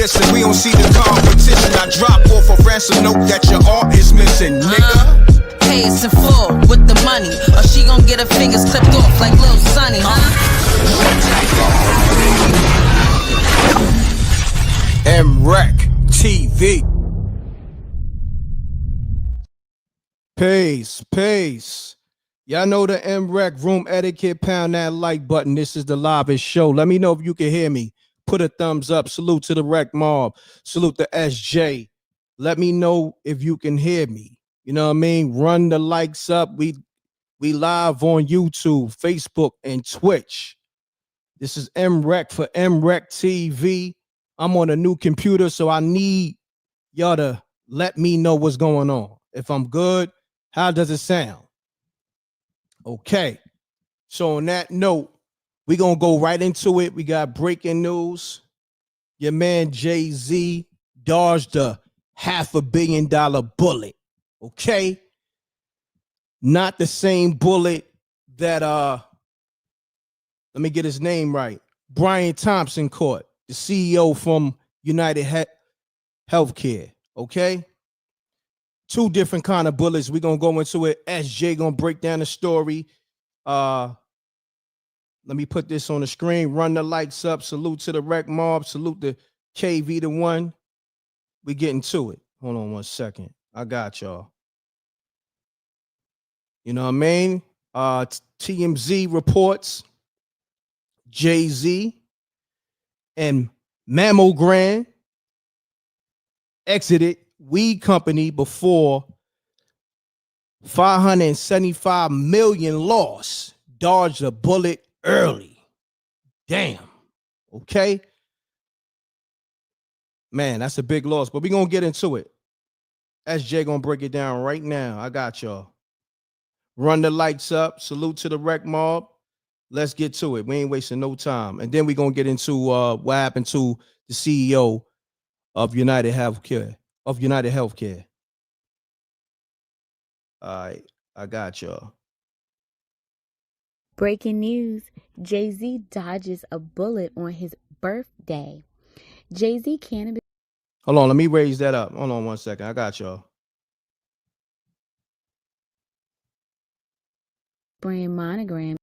dissing. We don't see the competition. I drop off a ransom note that your art is missing, nigga. Pay us in full with the money, or she gon' get her fingers clipped off like Lil Sonny, M.Reck TV. Peace. Y'all know the M.Reck room etiquette. Pound that like button. This is the livest show. Let me know if you can hear me. Put a thumbs up. Salute to the Reckmobb. Salute to SJ. Let me know if you can hear me. You know what I mean? Run the likes up. We live on YouTube, Facebook, and Twitch. This is M.Reck for M.Reck TV. I'm on a new computer, so I need y'all to let me know what's going on. If I'm good, how does it sound? Okay. So on that note, we're going to go right into it. We got breaking news. Your man Jay-Z dodged a $500 million bullet. Okay. Not the same bullet that let me get his name right. Brian Thompson caught, the CEO from United Healthcare. Okay. Two different kind of bullets. We're gonna go into it. SJ gonna break down the story. Let me put this on the screen. Run the lights up. Salute to the Reckmobb. Salute to KV the one. We getting to it. Hold on 1 second. I got y'all. You know what I mean? TMZ reports Jay-Z and Mammogram exited weed company before $575 million loss. Dodged a bullet early. Damn. Okay. Man, that's a big loss, but we're going to get into it. SJ going to break it down right now. I got y'all. Run the lights up. Salute to the Reckmobb. Let's get to it. We ain't wasting no time. And then we're going to get into what happened to the CEO of United Healthcare. All right. I got y'all. Breaking news. Jay-Z dodges a bullet on his birthday. Jay-Z cannabis. Hold on. Let me raise that up. Hold on 1 second. I got y'all. Brand Monogram.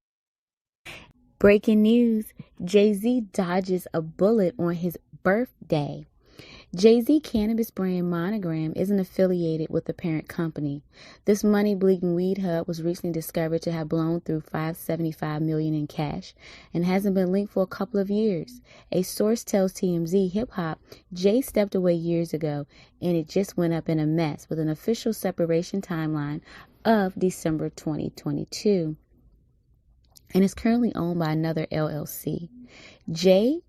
Breaking news. Jay-Z dodges a bullet on his birthday. Jay-Z cannabis brand Monogram isn't affiliated with the parent company. This money-bleeding weed hub was recently discovered to have blown through $575 million in cash and hasn't been linked for a couple of years. A source tells TMZ Hip-Hop, Jay stepped away years ago and it just went up in a mess with an official separation timeline of December 2022 and is currently owned by another LLC. Jay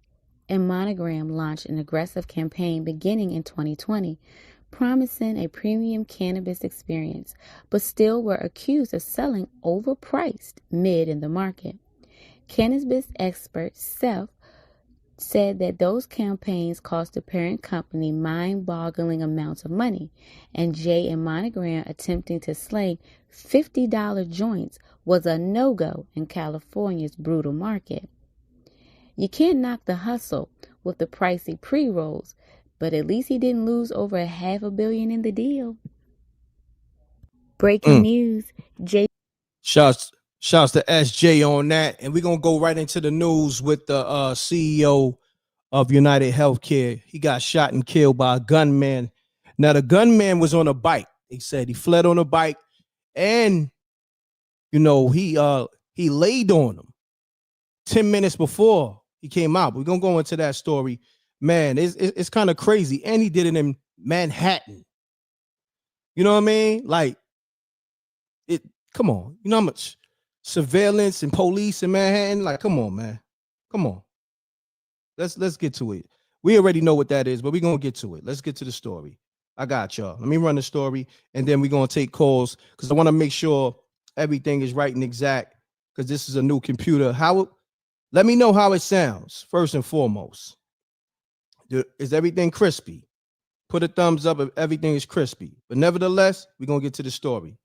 and Monogram launched an aggressive campaign beginning in 2020, promising a premium cannabis experience, but still were accused of selling overpriced mid in the market. Cannabis expert Seth said that those campaigns cost the parent company mind-boggling amounts of money, and Jay and Monogram attempting to slay $50 joints was a no-go in California's brutal market. You can't knock the hustle with the pricey pre-rolls, but at least he didn't lose over $500 million in the deal. Breaking news, Jay. Shouts to SJ on that. And we're going to go right into the news with the CEO of United Healthcare. He got shot and killed by a gunman. Now, the gunman was on a bike. They said he fled on a bike and, you know, he laid on him 10 minutes before he came out. We're going to go into that story. Man, it's kind of crazy. And he did it in Manhattan. You know what I mean? Like, come on. You know how much surveillance and police in Manhattan? Like, come on, man. Come on. Let's get to it. We already know what that is, but we're going to get to it. Let's get to the story. I got y'all. Let me run the story, and then we're going to take calls because I want to make sure everything is right and exact because this is a new computer. Let me know how it sounds, first and foremost. Is everything crispy? Put a thumbs up if everything is crispy. But nevertheless, we're going to get to the story.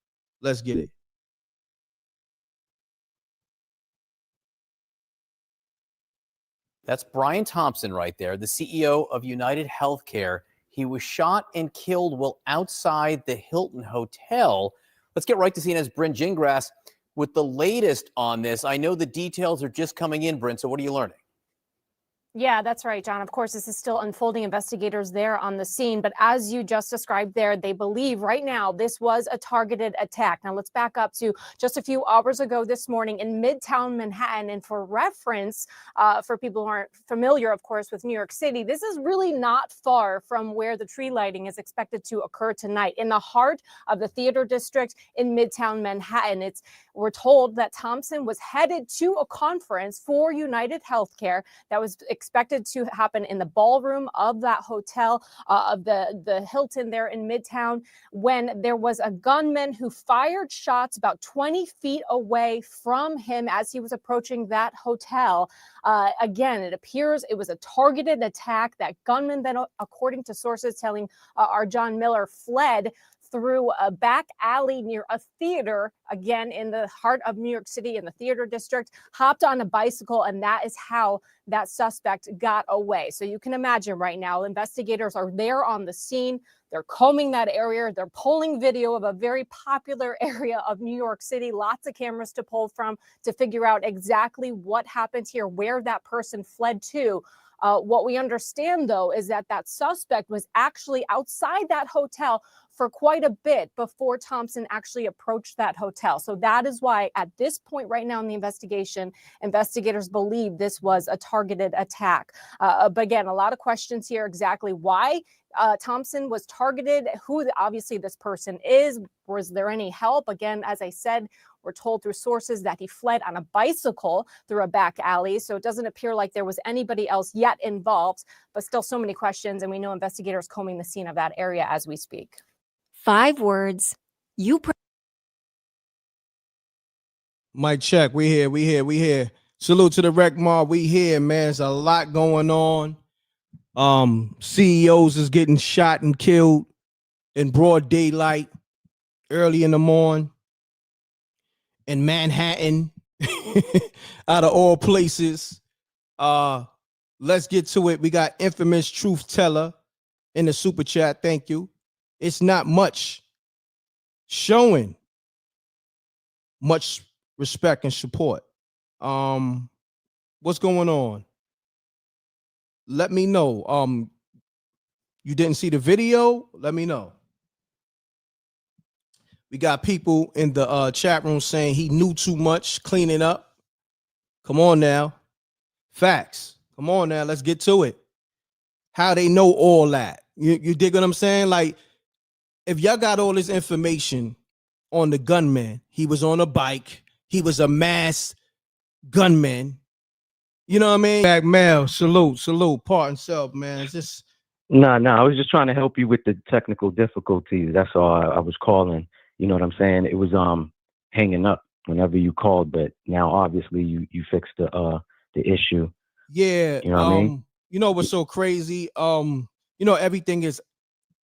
Let's get it. That's Brian Thompson right there, the CEO of United Healthcare. He was shot and killed while outside the Hilton Hotel. Let's get right to CNN's Bryn Gingras with the latest on this. I know the details are just coming in, Bryn, so what are you learning? Yeah, that's right, John. Of course, this is still unfolding. Investigators there on the scene. But as you just described there, they believe right now this was a targeted attack. Now, let's back up to just a few hours ago this morning in Midtown Manhattan. And for reference, for people who aren't familiar, of course, with New York City, this is really not far from where the tree lighting is expected to occur tonight, in the heart of the theater district in Midtown Manhattan. We're told that Thompson was headed to a conference for United Healthcare that was expected to happen in the ballroom of that hotel, of the Hilton there in Midtown, when there was a gunman who fired shots about 20 feet away from him as he was approaching that hotel. Again, it appears it was a targeted attack. That gunman then, according to sources telling our John Miller, fled through a back alley near a theater, again, in the heart of New York City in the theater district, hopped on a bicycle, and that is how that suspect got away. So you can imagine right now, investigators are there on the scene. They're combing that area. They're pulling video of a very popular area of New York City, lots of cameras to pull from to figure out exactly what happened here, where that person fled to. What we understand, though, is that that suspect was actually outside that hotel for quite a bit before Thompson actually approached that hotel. So that is why at this point right now in the investigation, investigators believe this was a targeted attack. But again, a lot of questions here, exactly why Thompson was targeted, who obviously this person is. Was there any help? Again, as I said, we're told through sources that he fled on a bicycle through a back alley. So it doesn't appear like there was anybody else yet involved, but still so many questions. And we know investigators combing the scene of that area as we speak. 5 words. Mic check. We here. Salute to the Reckmobb. We here, man. There's a lot going on. CEOs is getting shot and killed in broad daylight, early in the morning, in Manhattan, out of all places. Let's get to it. We got infamous truth teller in the super chat. Thank you. It's not much showing much respect and support. What's going on? Let me know. You didn't see the video? Let me know. We got people in the chat room saying he knew too much, cleaning up. Come on now. Facts. Come on now. Let's get to it. How they know all that? You dig what I'm saying? Like, if y'all got all this information on the gunman, he was on a bike, he was a masked gunman. You know what I mean? Back mail, salute, part and self, man. It's just No, I was just trying to help you with the technical difficulties. That's all I was calling. You know what I'm saying? It was hanging up whenever you called, but now obviously you fixed the issue. Yeah. You know what I mean? You know what's so crazy? You know, everything is,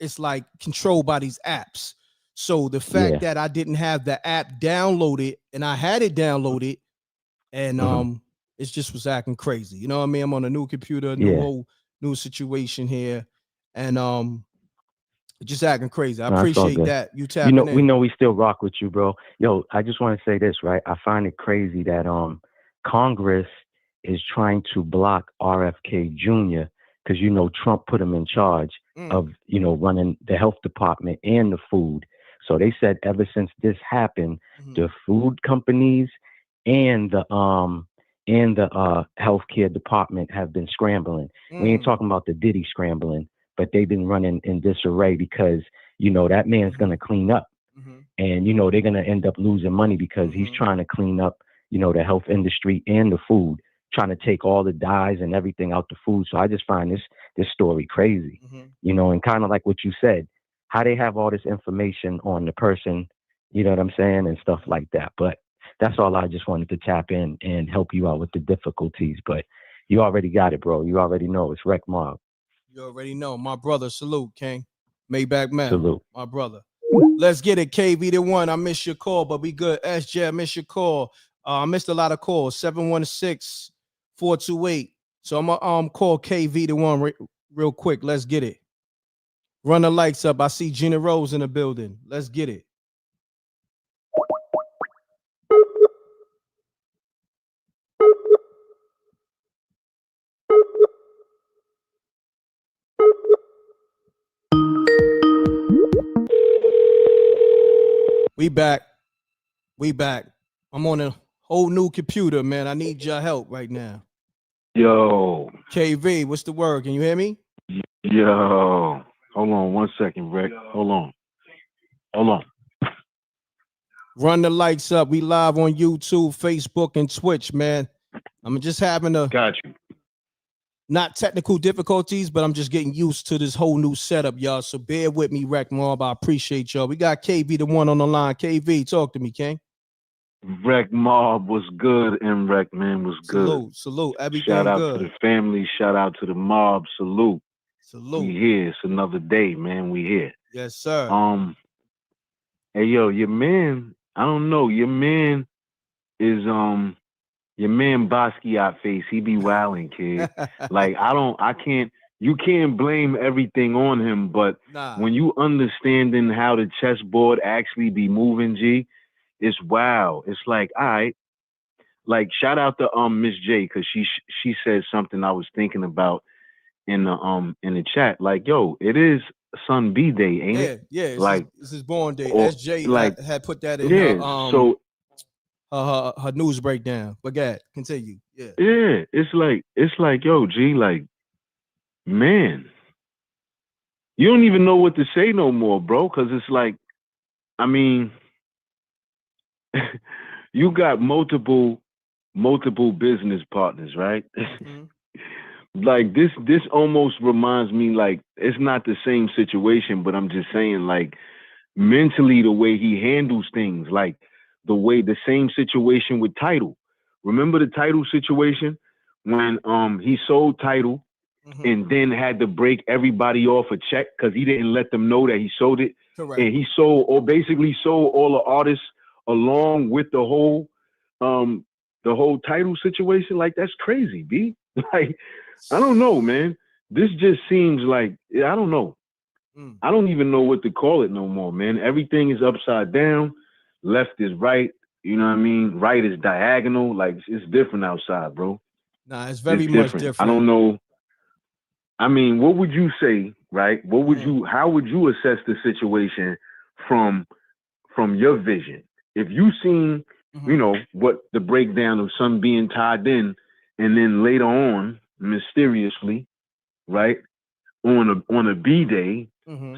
it's like controlled by these apps. So the fact that I didn't have the app downloaded and I had it downloaded and it just was acting crazy. You know what I mean? I'm on a new computer, new situation here, and just acting crazy. I appreciate that you tapping in. We know we still rock with you, bro. Yo, I just want to say this, right? I find it crazy that Congress is trying to block RFK Jr. because you know Trump put him in charge of running the health department and the food. So they said ever since this happened, the food companies and the healthcare department have been scrambling. We ain't talking about the Diddy scrambling, but they've been running in disarray because, you know, that man's going to clean up and, you know, they're going to end up losing money because he's trying to clean up, you know, the health industry and the food, trying to take all the dyes and everything out the food. So I just find this story crazy, you know, and kind of like what you said, how they have all this information on the person, you know what I'm saying, and stuff like that. But that's all I just wanted to tap in and help you out with the difficulties. But you already got it, bro. You already know. It's Reckmobb. You already know. My brother, salute, King. Maybach man. Salute. My brother. Let's get it, KV the one. I missed your call, but we good. SJ, I missed your call. I missed a lot of calls. 716-428-2228. So I'm gonna call KV the one real quick. Let's get it. Run the lights up. I see Gina Rose in the building. Let's get it. We back. We back. I'm on a whole new computer, man. I need your help right now. Yo. KV, what's the word? Can you hear me? Yo. Hold on 1 second, Reck. Hold on. Hold on. Run the lights up. We live on YouTube, Facebook, and Twitch, man. I'm just having Got you. not technical difficulties, but I'm just getting used to this whole new setup, y'all. So bear with me, Reckmobb. I appreciate y'all. We got KV the one on the line. KV, talk to me, King. Reckmobb was good, M.Reck, man, was good. Salute, salute. Everything Shout out good. to the family. Shout out to the mob. Salute. Salute. We here. It's another day, man. We here. Yes, sir. Hey, yo, your man, I don't know. Your man is, your man Basquiat face. He be wilding, kid. Like, you can't blame everything on him, but when you understanding how the chessboard actually be moving, G, it's wow. It's like, all right. Like, shout out to Miss J, because she said something I was thinking about in the chat. Like, yo, it is Son B Day, ain't it? Yeah, it's like it's his born day. or, SJ like had put that in so her news breakdown. But go ahead, continue. Yeah. Yeah, it's like, yo, G, like, man, you don't even know what to say no more, bro, because it's like, I mean, you got multiple business partners, right? Mm-hmm. Like this almost reminds me, like, it's not the same situation, but I'm just saying, like, mentally the way he handles things, like the same situation with Title. Remember the Title situation when he sold Title and then had to break everybody off a check because he didn't let them know that he sold it. Correct. And he sold, or basically sold, all the artists along with the whole Title situation. Like, that's crazy, B. Like, I don't know, man. This just seems like, I don't know. I don't even know what to call it no more, man. Everything is upside down. Left is right. You know what I mean? Right is diagonal. Like, it's different outside, bro. Nah, it's very much different. I don't know. I mean, what would you say, right? How would you assess the situation from your vision? If you seen, you know, what the breakdown of Son being tied in, and then later on, mysteriously, right, on a B day,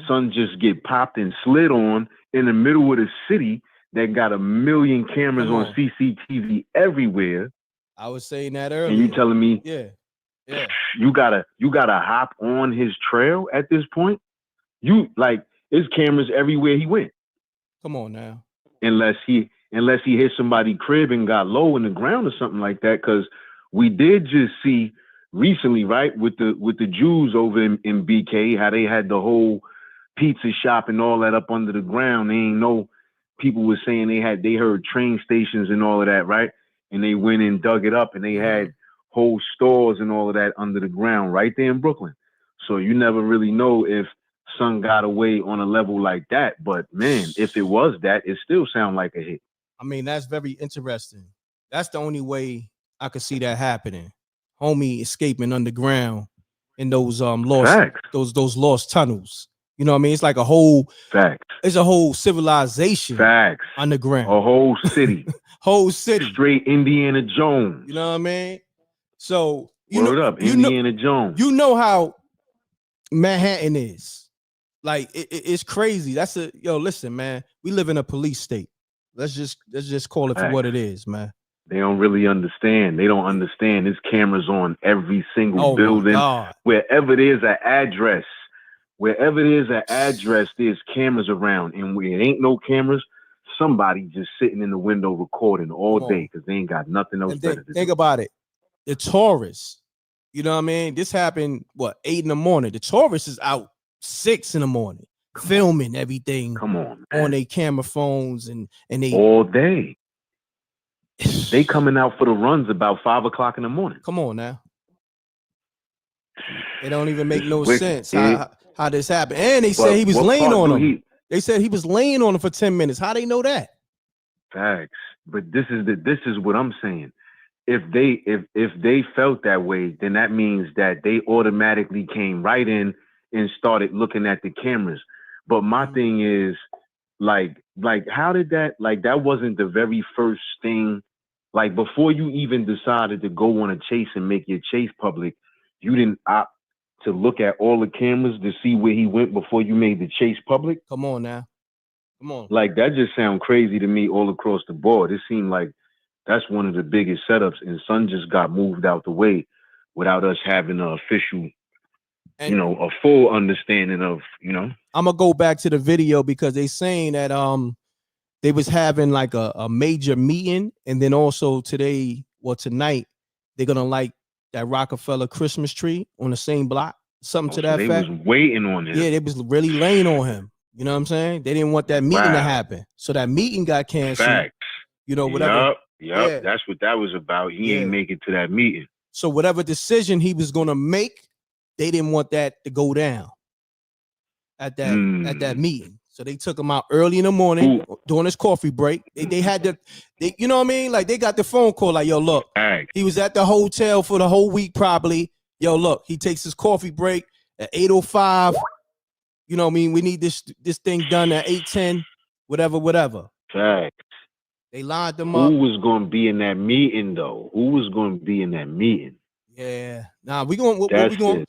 Son just get popped and slid on in the middle of the city that got 1 million cameras on CCTV everywhere. I was saying that earlier. And you telling me, yeah, you gotta hop on his trail at this point? You, like, there's cameras everywhere he went. Come on now. Unless he hit somebody's crib and got low in the ground or something like that, because we did just see recently, right, with the Jews over in BK, how they had the whole pizza shop and all that up under the ground. They ain't know, people were saying they heard train stations and all of that, right? And they went and dug it up, and they had whole stores and all of that under the ground right there in Brooklyn. So you never really know if Son got away on a level like that. But man, if it was that, it still sound like a hit. I mean, that's very interesting. That's the only way I could see that happening. Homie escaping underground in those those lost tunnels. You know what I mean? It's like a whole it's a whole civilization underground. A whole city. Whole city. Straight Indiana Jones. You know what I mean? So Indiana Jones. You know how Manhattan is. Like, it's crazy. Listen, man, we live in a police state. Let's just call it for what it is, man. They don't really understand. They don't understand. There's cameras on every single building. Wherever there's an address, there's cameras around. And where it ain't no cameras, somebody just sitting in the window recording all day because they ain't got nothing else better to do. Think about it. The tourists, you know what I mean? This happened, 8 in the morning. The tourists is out 6 in the morning, filming everything. Come on, man. On their camera phones and they all day. They coming out for the runs about 5 o'clock in the morning. Come on now. It don't even make no Wicked. sense how this happened. And they said he was What laying part on do him. They said he was laying on him for 10 minutes. How they know that? Facts. But this is what I'm saying. If they felt that way, then that means that they automatically came right in and started looking at the cameras. But my thing is, like how did that, like, that wasn't the very first thing. Like, before you even decided to go on a chase and make your chase public, you didn't opt to look at all the cameras to see where he went before you made the chase public? Come on now. Come on. Like, that just sounds crazy to me all across the board. It seemed like that's one of the biggest setups, and Son just got moved out the way without us having an official, a full understanding of, I'm gonna go back to the video because they saying that they was having like a major meeting, and then also tonight they're gonna light that Rockefeller Christmas tree on the same block, something to that they fact. was waiting on him. Yeah, they was really laying on him. You know what I'm saying? They didn't want that meeting to happen, so that meeting got canceled. Facts. Whatever. Yep. Yeah. That's what that was about. He ain't make it to that meeting. So whatever decision he was gonna make, they didn't want that to go down at that meeting. So they took him out early in the morning during his coffee break. They had to, you know what I mean? Like, they got the phone call like, yo, look, he was at the hotel for the whole week probably. Yo, look, he takes his coffee break at 8:05. You know what I mean? We need this thing done at 8:10, whatever. Facts. They lined them up. Who was going to be in that meeting, though? Who was going to be in that meeting? Yeah. Nah, we going. What we going?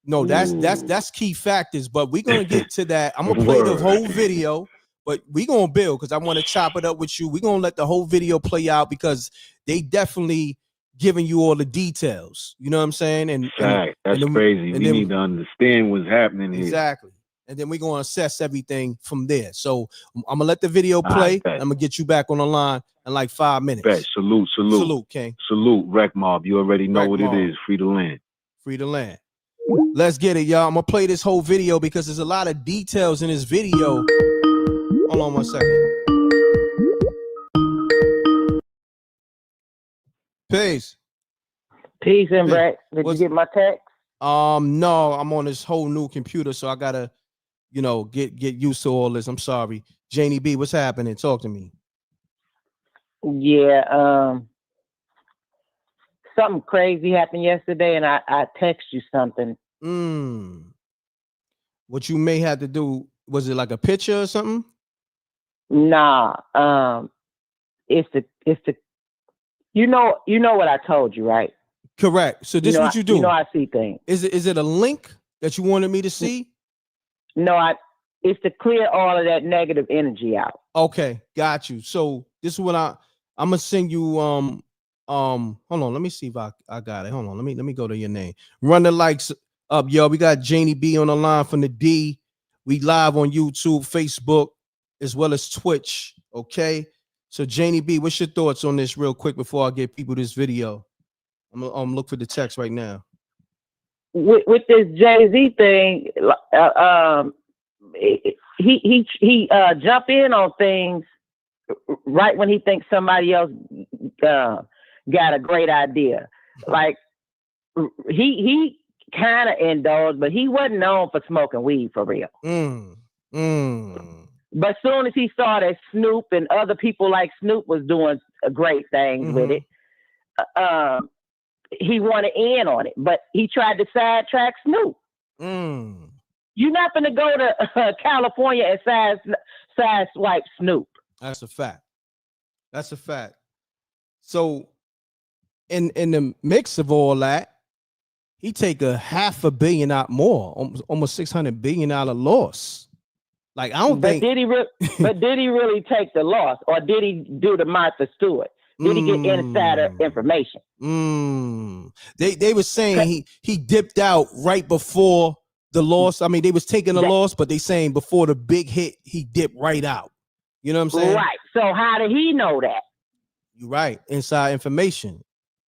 No, that's key factors. But we're gonna get to that. I'm gonna play the whole video, but we gonna build because I want to chop it up with you. We're gonna let the whole video play out because they definitely giving you all the details. You know what I'm saying? That's crazy. We need to understand what's happening here. Exactly. And then we're going to assess everything from there. So I'm going to let the video play. I'm going to get you back on the line in like 5 minutes. Bet. Salute, King. Salute, Reckmobb. You already know what it is. Free the land. Free the land. Let's get it, y'all. I'm going to play this whole video because there's a lot of details in this video. Hold on 1 second. Peace. Peace, M.Reck. Did you get my text? No, I'm on this whole new computer, so I gotta, get used to all this. I'm sorry. Janie B, what's happening? Talk to me. Yeah, something crazy happened yesterday, and I text you something. What you may have to do, was it like a picture or something? Nah, it's the you know what I told you, right? Correct. So this is what you do. I see things. Is it a link that you wanted me to see? No, it's to clear all of that negative energy out. Okay, got you. So this is what I'm gonna send you. Hold on, let me see if I got it. Hold on, let me go to your name. Run the likes up, yo. We got Janie B on the line from the D. We live on YouTube, Facebook, as well as Twitch. Okay. So Janie B, what's your thoughts on this real quick before I get people this video? I'm gonna look for the text right now. With this Jay-Z thing, he jump in on things right when he thinks somebody else got a great idea. Like he kind of indulged, but he wasn't known for smoking weed for real. But soon as he saw that Snoop and other people like Snoop was doing great things with it, he wanted in on it, but he tried to sidetrack Snoop. You're not going to go to California and side swipe Snoop. That's a fact. That's a fact. So in the mix of all that, he take a $500 million out more, almost $600 billion loss. Like, I don't think. But did he really take the loss, or did he do the Martha Stewart? Did he get insider information? They were saying he dipped out right before the loss. I mean, they was taking the loss, but they saying before the big hit, he dipped right out. You know what I'm saying? Right. So how did he know that? You're right. Inside information.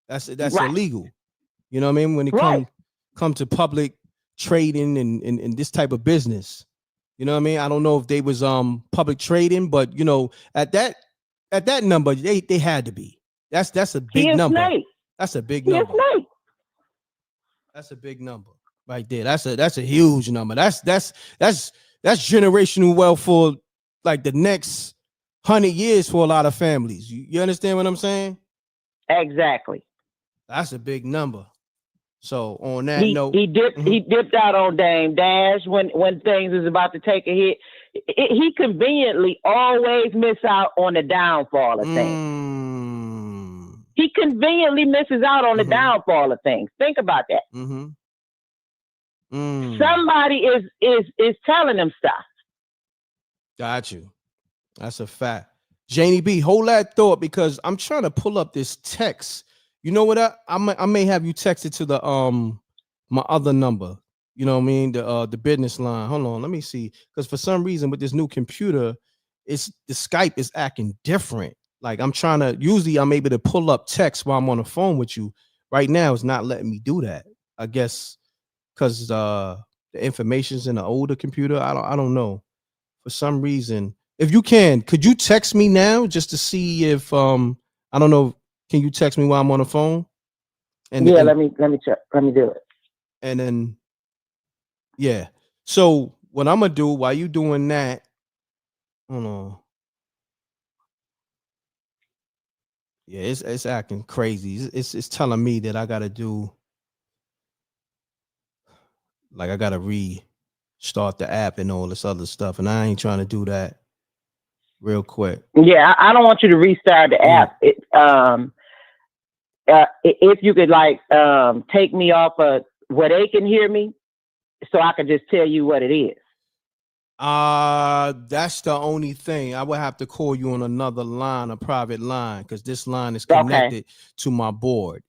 That's right. illegal. You know what I mean? When it come to public trading and this type of business. You know what I mean? I don't know if they was public trading, but at that number, they had to be. That's a big number. Snake. That's a big He number. a snake. That's a big number right there. That's a huge number. That's generational wealth for like the next 100 years for a lot of families. You understand what I'm saying? Exactly. That's a big number. So on that note, he dipped out on Dame Dash when things was about to take a hit. He conveniently always miss out on the downfall of things. He conveniently misses out on the downfall of things. Think about that. Somebody is telling him stuff. Got you. That's a fact. Janie B, hold that thought because I'm trying to pull up this text. You know what? I may have you text it to the my other number. You know what I mean? The business line. Hold on, let me see. Because for some reason with this new computer, the Skype is acting different. Like I'm trying to. Usually I'm able to pull up text while I'm on the phone with you. Right now, it's not letting me do that. I guess because the information's in the older computer. I don't know. For some reason, if you could you text me now just to see if I don't know. Can you text me while I'm on the phone? And let me check. Let me do it. And then yeah. So what I'm gonna do while you doing that, hold on. Yeah, it's acting crazy. It's telling me that I gotta do like I gotta restart the app and all this other stuff, and I ain't trying to do that real quick. Yeah, I don't want you to restart the app. If you could like take me off of where they can hear me, so I can just tell you what it is. That's the only thing. I would have to call you on another line, a private line, because this line is connected to my board.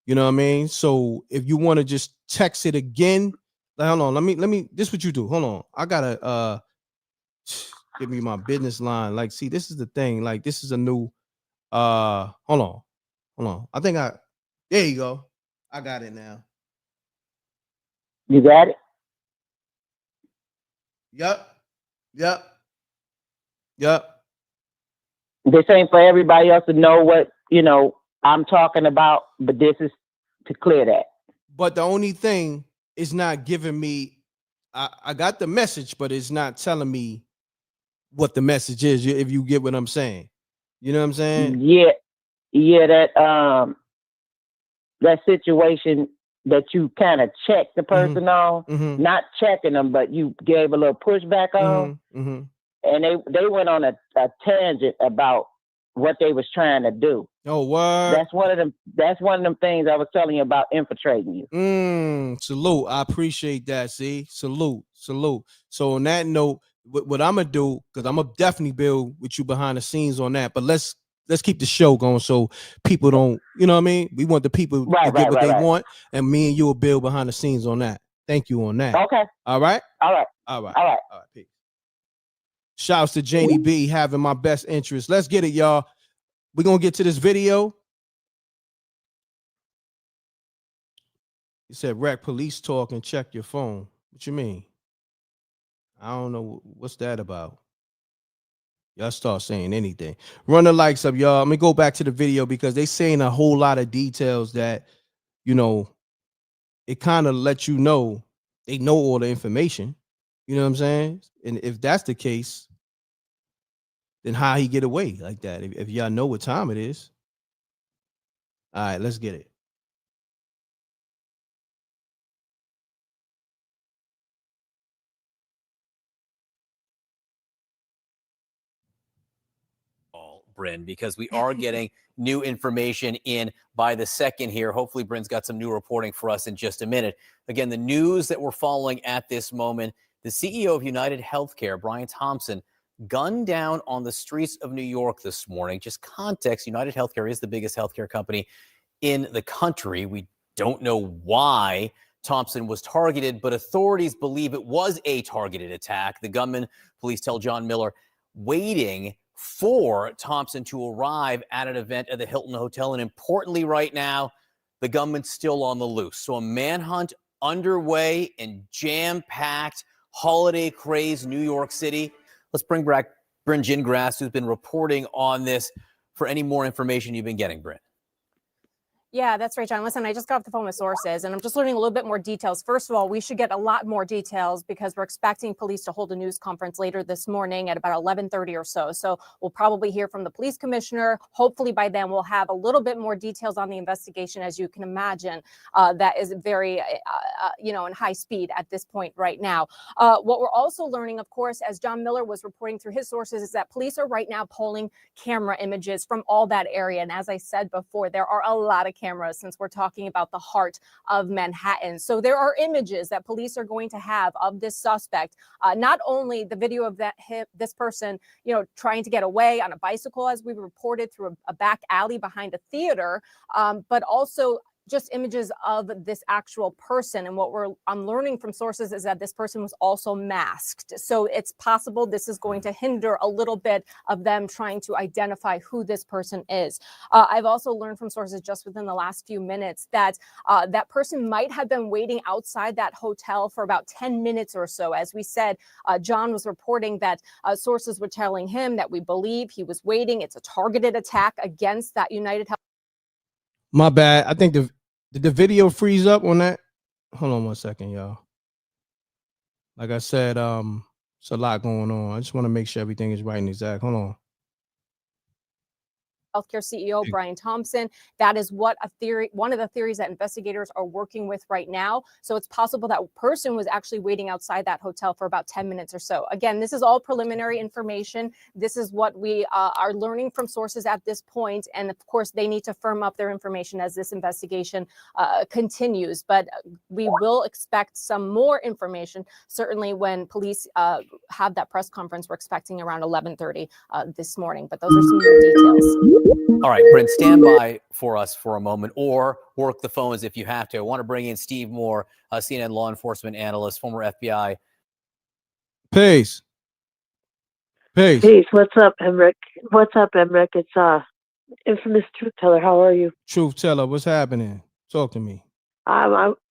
You know what I mean? So if you want to just text it again, like, hold on, let me this is what you do. Hold on. I gotta give me my business line. Like, see, this is the thing. Like, this is a new hold on. I think there you go. I got it now. You got it? Yep. This ain't for everybody else to know what, I'm talking about, but this is to clear that. But the only thing is not giving me, I got the message, but it's not telling me what the message is, if you get what I'm saying. You know what I'm saying? Yeah, that situation that you kind of checked the person on, not checking them, but you gave a little pushback on, and they went on a tangent about what they was trying to do. Oh, what? That's one of them things I was telling you about infiltrating you. Salute. I appreciate that. See, salute. So on that note, what I'm gonna do, because I'm gonna definitely build with you behind the scenes on that. But let's keep the show going so people don't, you know what I mean? We want the people to get what they want, and me and you will build behind the scenes on that. Thank you on that. Okay. All right. All right. Peace. Shouts to Janie B having my best interest. Let's get it, y'all. We're gonna get to this video. He said, "Reck, police talk and check your phone." What you mean? I don't know what's that about. Y'all start saying anything. Run the likes up, y'all. Let me go back to the video because they saying a whole lot of details that, it kind of lets you know they know all the information. You know what I'm saying? And if that's the case, then how he get away like that? If y'all know what time it is. All right, let's get it. Bryn, because we are getting new information in by the second here. Hopefully, Bryn's got some new reporting for us in just a minute. Again, the news that we're following at this moment, the CEO of United Healthcare, Brian Thompson, gunned down on the streets of New York this morning. Just context, United Healthcare is the biggest healthcare company in the country. We don't know why Thompson was targeted, but authorities believe it was a targeted attack. The gunman, police tell John Miller, waiting for Thompson to arrive at an event at the Hilton Hotel. And importantly, right now, the gunman's still on the loose. So a manhunt underway in jam-packed, holiday-crazed New York City. Let's bring back Bryn Gingras, who's been reporting on this, for any more information you've been getting, Bryn. Yeah, that's right, John. Listen, I just got off the phone with sources and I'm just learning a little bit more details. First of all, we should get a lot more details because we're expecting police to hold a news conference later this morning at about 11:30 or so. So we'll probably hear from the police commissioner. Hopefully by then we'll have a little bit more details on the investigation. As you can imagine, that is very, in high speed at this point right now. What we're also learning, of course, as John Miller was reporting through his sources, is that police are right now polling camera images from all that area. And as I said before, there are a lot of cameras since we're talking about the heart of Manhattan. So there are images that police are going to have of this suspect, not only the video of this person, trying to get away on a bicycle, as we reported, through a back alley behind a theater, but also just images of this actual person. And what I'm learning from sources is that this person was also masked. So it's possible this is going to hinder a little bit of them trying to identify who this person is. I've also learned from sources just within the last few minutes that that person might have been waiting outside that hotel for about 10 minutes or so. As we said, John was reporting that sources were telling him that we believe he was waiting. It's a targeted attack against that United Health. My bad. I think did the video freeze up on that? Hold on 1 second, y'all. Like I said, it's a lot going on. I just want to make sure everything is right and exact. Hold on. Healthcare CEO Brian Thompson. That is one of the theories that investigators are working with right now. So it's possible that person was actually waiting outside that hotel for about 10 minutes or so. Again, this is all preliminary information. This is what we are learning from sources at this point. And of course, they need to firm up their information as this investigation continues. But we will expect some more information, certainly when police have that press conference. We're expecting around 11:30 this morning. But those are some new details. All right, Brent, stand by for us for a moment or work the phones if you have to. I want to bring in Steve Moore, CNN law enforcement analyst, former FBI. Peace. Peace. What's up, M.Reck? It's infamous truth teller. How are you? Truth teller, what's happening? Talk to me.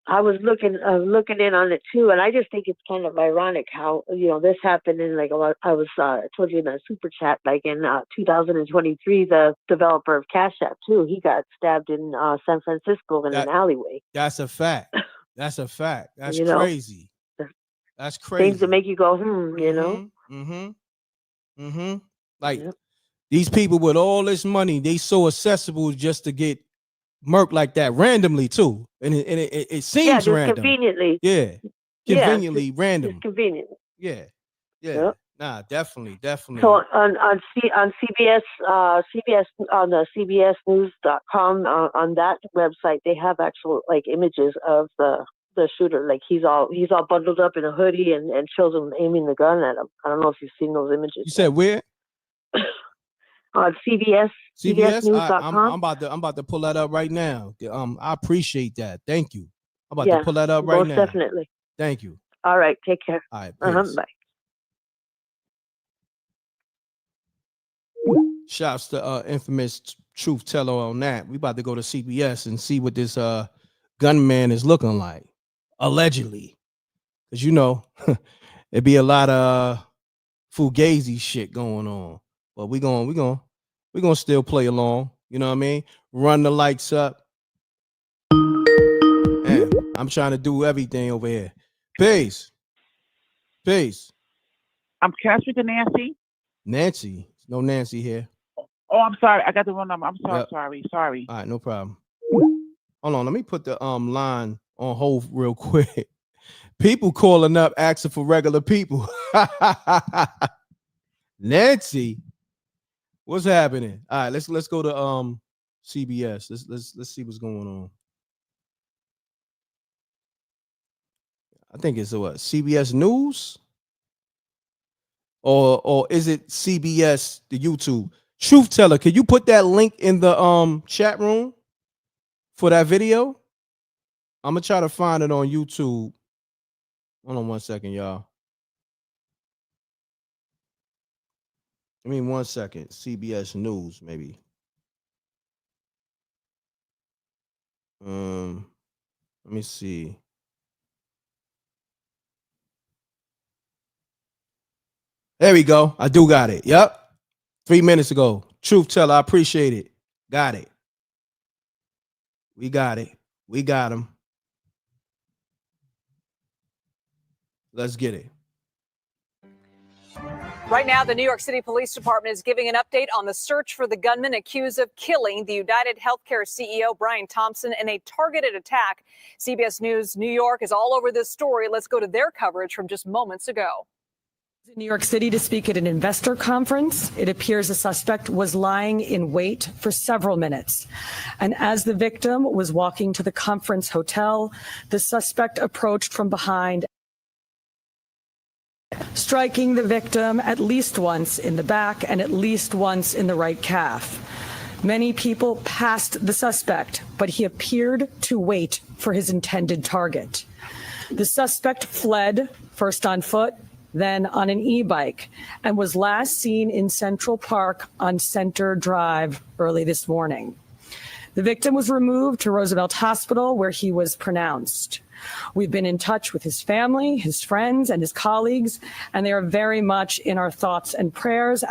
I was looking in on it too, and I just think it's kind of ironic how this happened in I told you in a super chat, like in 2023, the developer of Cash App too, he got stabbed in San Francisco in an alleyway. That's a fact. That's crazy. That's crazy. Things that make you go, Like these people with all this money, they so accessible just to get murked like that randomly too, and it seems random. Conveniently. Conveniently random. Just conveniently. Yep. Nah, definitely. So on CBS on the CBSnews.com on that website, they have actual images of the shooter. Like he's all bundled up in a hoodie and shows him aiming the gun at him. I don't know if you've seen those images. You said where? On CBSnews.com. I'm about to pull that up right now. I appreciate that. Thank you. I'm about to pull that up right now. Most definitely. Thank you. All right. Take care. All right. Bye. Shouts to infamous truth teller on that. We about to go to CBS and see what this gunman is looking like, allegedly, because it'd be a lot of fugazi shit going on. But we're gonna still play along. You know what I mean? Run the lights up. Man, I'm trying to do everything over here. Peace. I'm Catherine to Nancy. Nancy. No Nancy here. Oh, I'm sorry. I got the wrong number. I'm sorry. Yep. Sorry. All right, no problem. Hold on. Let me put the line on hold real quick. People calling up asking for regular people. Nancy. What's happening? All right, let's go to CBS. Let's see what's going on. I think it's what, CBS News? Or is it CBS, the YouTube? Truth teller, can you put that link in the chat room for that video? I'm gonna try to find it on YouTube. Hold on 1 second, y'all. I mean, 1 second. CBS News, maybe. Let me see. There we go. I do got it. Yep. 3 minutes ago. Truth teller, I appreciate it. Got it. We got it. We got him. Let's get it. Right now, the New York City Police Department is giving an update on the search for the gunman accused of killing the United Healthcare CEO, Brian Thompson, in a targeted attack. CBS News New York is all over this story. Let's go to their coverage from just moments ago. In New York City to speak at an investor conference, it appears the suspect was lying in wait for several minutes. And as the victim was walking to the conference hotel, the suspect approached from behind, striking the victim at least once in the back and at least once in the right calf. Many people passed the suspect, but he appeared to wait for his intended target. The suspect fled, first on foot, then on an e-bike, and was last seen in Central Park on Center Drive early this morning. The victim was removed to Roosevelt Hospital, where he was pronounced. We've been in touch with his family, his friends, and his colleagues, and they are very much in our thoughts and prayers.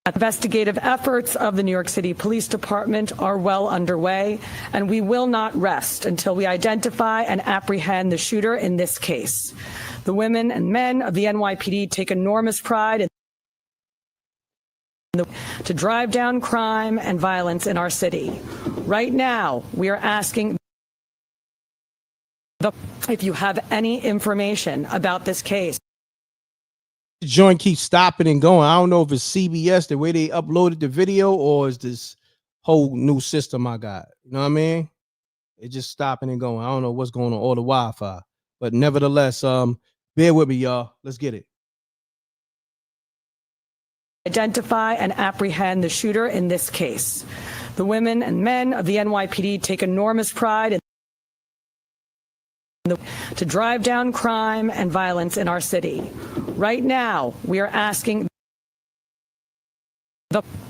Investigative efforts of the New York City Police Department are well underway, and we will not rest until we identify and apprehend the shooter in this case. The women and men of the NYPD take enormous pride in to drive down crime and violence in our city. Right now, we are asking if you have any information about this case. The joint keeps stopping and going. I don't know if it's CBS, the way they uploaded the video, or is this whole new system I got. You know what I mean? It's just stopping and going. I don't know what's going on, or the Wi-Fi. But nevertheless, bear with me, y'all. Let's get it. Identify and apprehend the shooter in this case. The women and men of the NYPD take enormous pride in to drive down crime and violence in our city. Right now, we are asking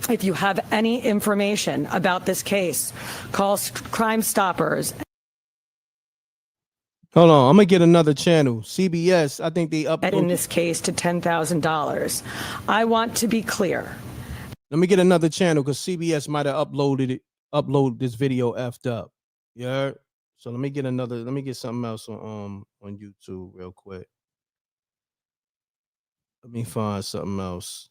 if you have any information about this case, call Crime Stoppers. Hold on, I'm gonna get another channel. CBS, I think they uploaded in this case to $10,000. I want to be clear. Let me get another channel because CBS might have uploaded this video effed up. Yeah. So let me get something else on YouTube real quick. Let me find something else.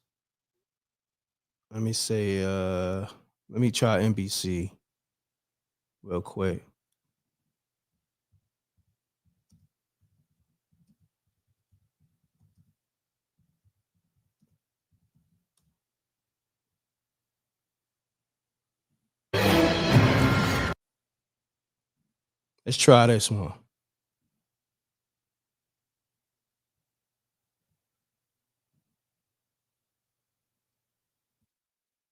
Let me say, let me try NBC real quick. Let's try this one.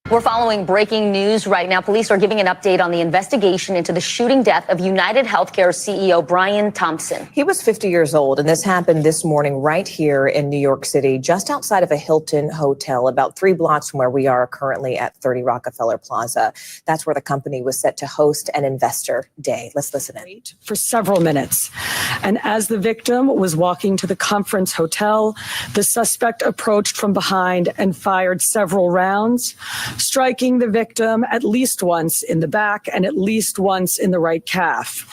We're following breaking news right now. Police are giving an update on the investigation into the shooting death of United Healthcare CEO Brian Thompson. He was 50 years old, and this happened this morning right here in New York City, just outside of a Hilton hotel, about 3 blocks from where we are currently at 30 Rockefeller Plaza. That's where the company was set to host an investor day. Let's listen in. For several minutes. And as the victim was walking to the conference hotel, the suspect approached from behind and fired several rounds, striking the victim at least once in the back and at least once in the right calf.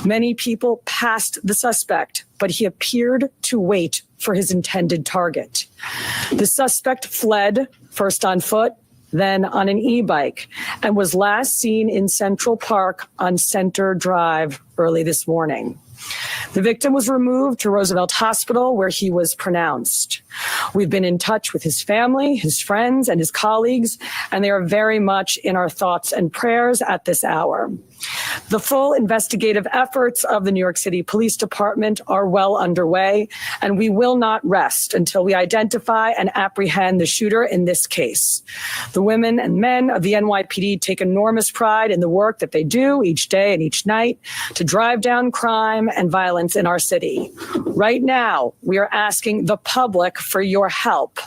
Many people passed the suspect, but he appeared to wait for his intended target. The suspect fled, first on foot, then on an e-bike, and was last seen in Central Park on Center Drive early this morning. The victim was removed to Roosevelt Hospital, where he was pronounced. We've been in touch with his family, his friends, and his colleagues, and they are very much in our thoughts and prayers at this hour. The full investigative efforts of the New York City Police Department are well underway, and we will not rest until we identify and apprehend the shooter in this case. The women and men of the NYPD take enormous pride in the work that they do each day and each night to drive down crime and violence in our city. Right now, we are asking the public for your help.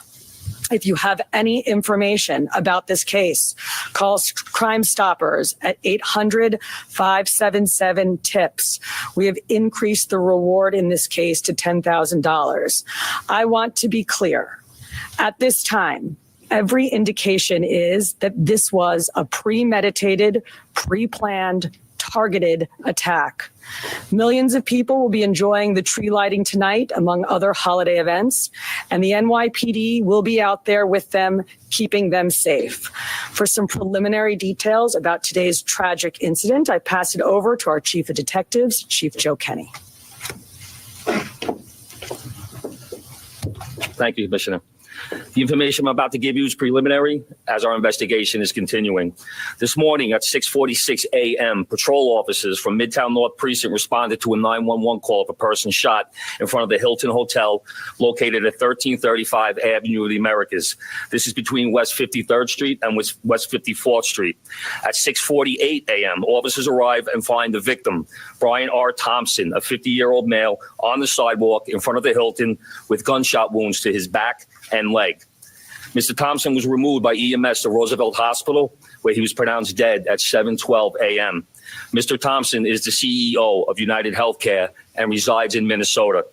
If you have any information about this case, call Crime Stoppers at 800-577-TIPS. We have increased the reward in this case to $10,000. I want to be clear. At this time, every indication is that this was a premeditated, pre-planned, targeted attack. Millions of people will be enjoying the tree lighting tonight, among other holiday events, and the NYPD will be out there with them, keeping them safe. For some preliminary details about today's tragic incident, I pass it over to our Chief of Detectives, Chief Joe Kenny. Thank you, Commissioner. The information I'm about to give you is preliminary as our investigation is continuing. This morning at 6:46 a.m., patrol officers from Midtown North Precinct responded to a 911 call of a person shot in front of the Hilton Hotel located at 1335 Avenue of the Americas. This is between West 53rd Street and West 54th Street. At 6:48 a.m., officers arrive and find the victim, Brian R. Thompson, a 50-year-old male, on the sidewalk in front of the Hilton with gunshot wounds to his back and leg. Mr. Thompson was removed by EMS to Roosevelt Hospital, where he was pronounced dead at 7:12 a.m. Mr. Thompson is the CEO of United Healthcare and resides in Minnesota.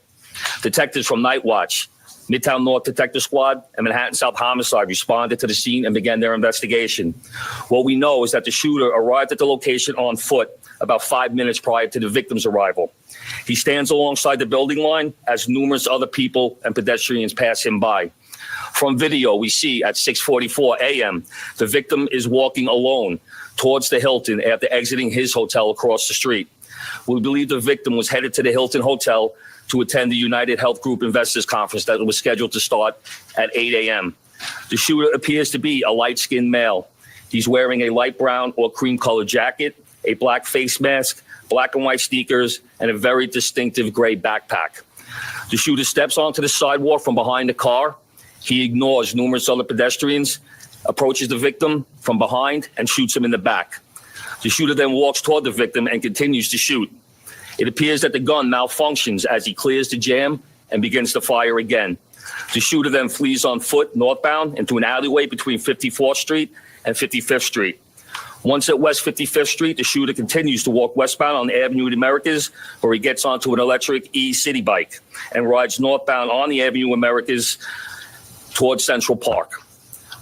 Detectives from Night Watch, Midtown North Detective Squad, and Manhattan South Homicide responded to the scene and began their investigation. What we know is that the shooter arrived at the location on foot about 5 minutes prior to the victim's arrival. He stands alongside the building line as numerous other people and pedestrians pass him by. From video, we see at 6:44 a.m., the victim is walking alone towards the Hilton after exiting his hotel across the street. We believe the victim was headed to the Hilton Hotel to attend the United Health Group Investors Conference that was scheduled to start at 8 a.m. The shooter appears to be a light-skinned male. He's wearing a light brown or cream-colored jacket, a black face mask, black and white sneakers, and a very distinctive gray backpack. The shooter steps onto the sidewalk from behind the car. He ignores numerous other pedestrians, approaches the victim from behind, and shoots him in the back. The shooter then walks toward the victim and continues to shoot. It appears that the gun malfunctions as he clears the jam and begins to fire again. The shooter then flees on foot northbound into an alleyway between 54th Street and 55th Street. Once at West 55th Street, the shooter continues to walk westbound on the Avenue of the Americas, where he gets onto an electric e-city bike and rides northbound on the Avenue of Americas towards Central Park,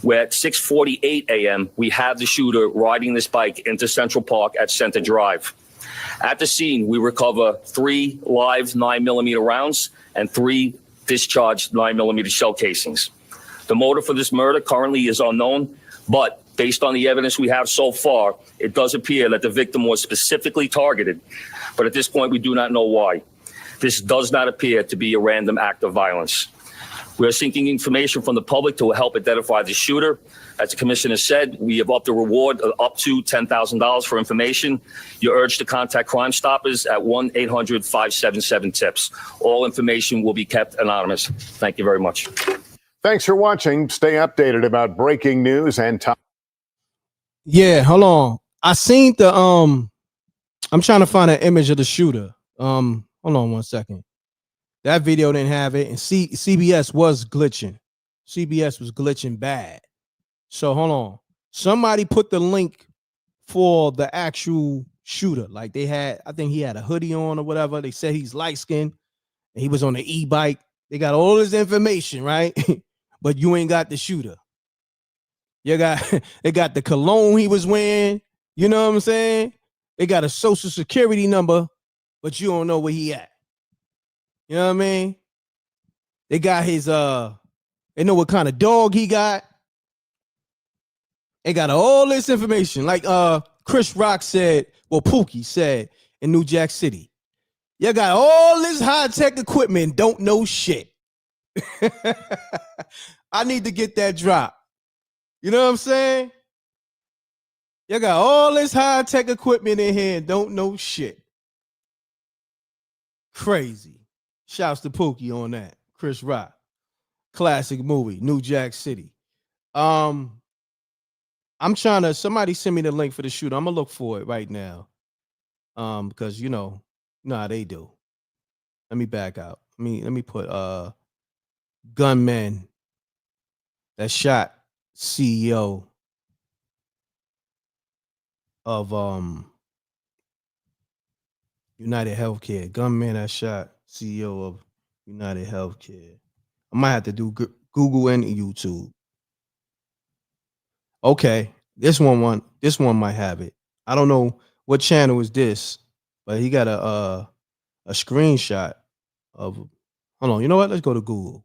where at 6:48 a.m., we have the shooter riding this bike into Central Park at Center Drive. At the scene, we recover 3 live 9mm rounds and 3 discharged 9mm shell casings. The motive for this murder currently is unknown, but based on the evidence we have so far, it does appear that the victim was specifically targeted, but at this point, we do not know why. This does not appear to be a random act of violence. We are seeking information from the public to help identify the shooter. As the commissioner said, we have upped the reward up to $10,000 for information. You're urged to contact Crime Stoppers at 1-800-577-TIPS. All information will be kept anonymous. Thank you very much. Thanks for watching. Stay updated about breaking news and time. Yeah, hold on. I seen the I'm trying to find an image of the shooter. Hold on one second. That video didn't have it, and CBS was glitching. CBS was glitching bad. So hold on. Somebody put the link for the actual shooter. Like they had, I think he had a hoodie on or whatever. They said he's light skinned and he was on the e-bike. They got all this information, right? But you ain't got the shooter. They got the cologne he was wearing. You know what I'm saying? They got a social security number, but you don't know where he at. You know what I mean? They got his they know what kind of dog he got. They got all this information. Like Chris Rock said, well, Pookie said in New Jack City. You got all this high-tech equipment, don't know shit. I need to get that drop. You know what I'm saying? You got all this high-tech equipment in here and don't know shit. Crazy. Shouts to Pookie on that. Chris Rock. Classic movie, New Jack City. I'm trying to, somebody send me the link for the shooter. I'm gonna look for it right now. Because you know how they do. Let me back out. Let me put gunman that shot CEO of United Healthcare. Gunman that shot CEO of United Healthcare. I might have to do Google and YouTube. Okay, this one might have it. I don't know what channel is this, but he got a screenshot of. Hold on, you know what? Let's go to Google.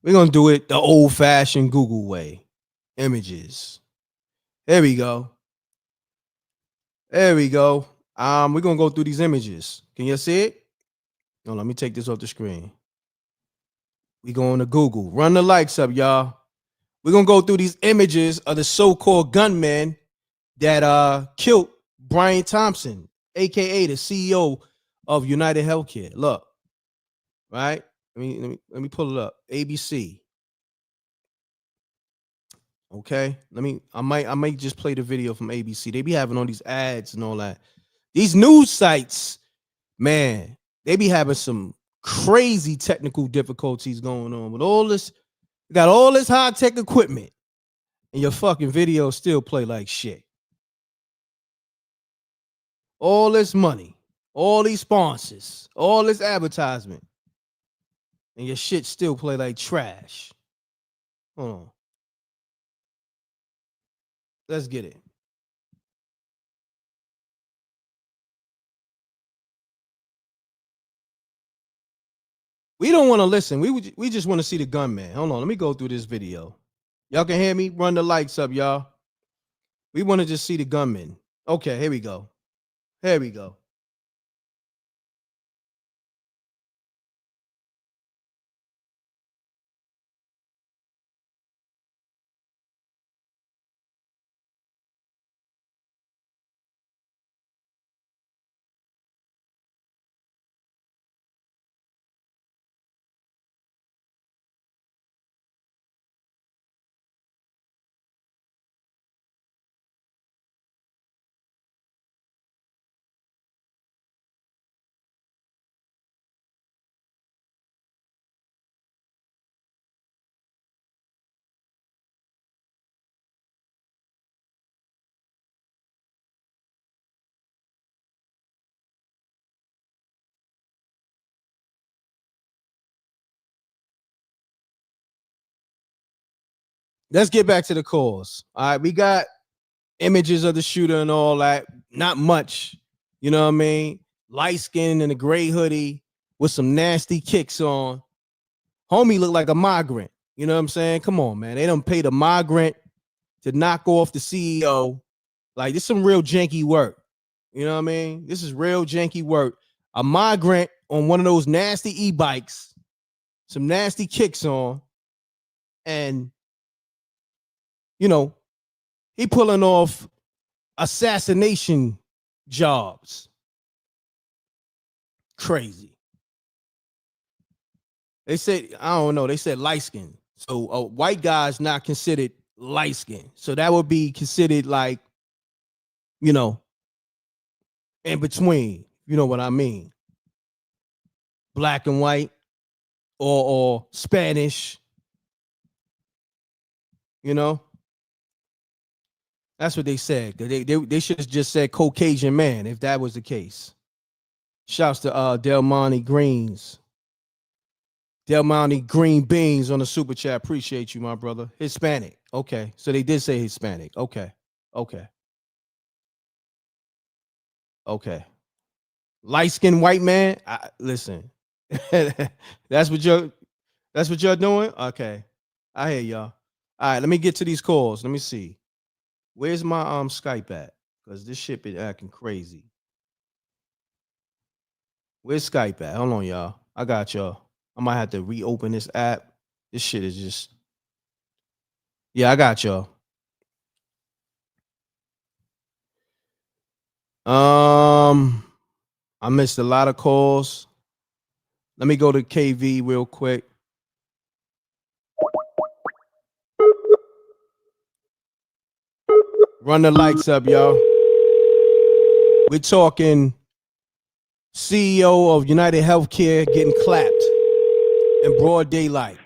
We're gonna do it the old-fashioned Google way. Images. There we go. There we go. We're gonna go through these images. Can you see it? No, let me take this off the screen. We going to Google. Run the likes up, y'all. We're gonna go through these images of the so-called gunman that killed Brian Thompson, aka the CEO of United Healthcare. Look, right? Let me pull it up. ABC. Okay. I might just play the video from ABC. They be having all these ads and all that. These news sites, man, they be having some crazy technical difficulties going on with all this. You got all this high-tech equipment, and your fucking videos still play like shit. All this money, all these sponsors, all this advertisement, and your shit still play like trash. Hold on. Let's get it. We don't want to listen. We just want to see the gunman. Hold on. Let me go through this video. Y'all can hear me? Run the lights up, y'all. We want to just see the gunman. Okay, here we go. Here we go. Let's get back to the cause. All right, we got images of the shooter and all that. Not much, you know what I mean? Light skin and a gray hoodie with some nasty kicks on. Homie looked like a migrant. You know what I'm saying? Come on, man. They done paid a migrant to knock off the CEO. Like, this is some real janky work. You know what I mean? This is real janky work. A migrant on one of those nasty e-bikes, some nasty kicks on, and, you know, he pulling off assassination jobs. Crazy. They said, I don't know, they said light skin. So a white guy's not considered light skin. So that would be considered like, you know, in between. You know what I mean? Black and white or Spanish. You know? That's what they said. They should have just said Caucasian man if that was the case. Shouts to Del Monte Greens. Del Monte Green Beans on the super chat. Appreciate you, my brother. Hispanic. Okay. So they did say Hispanic. Okay. Okay. Okay. Light-skinned white man. Listen. That's what you're doing? Okay. I hear y'all. All right, let me get to these calls. Let me see. Where's my Skype at? Because this shit been acting crazy. Where's Skype at? Hold on, y'all. I got y'all. I might have to reopen this app. This shit is just. Yeah, I got y'all. I missed a lot of calls. Let me go to KV real quick. Run the lights up, y'all. We're talking CEO of United Healthcare getting clapped in broad daylight.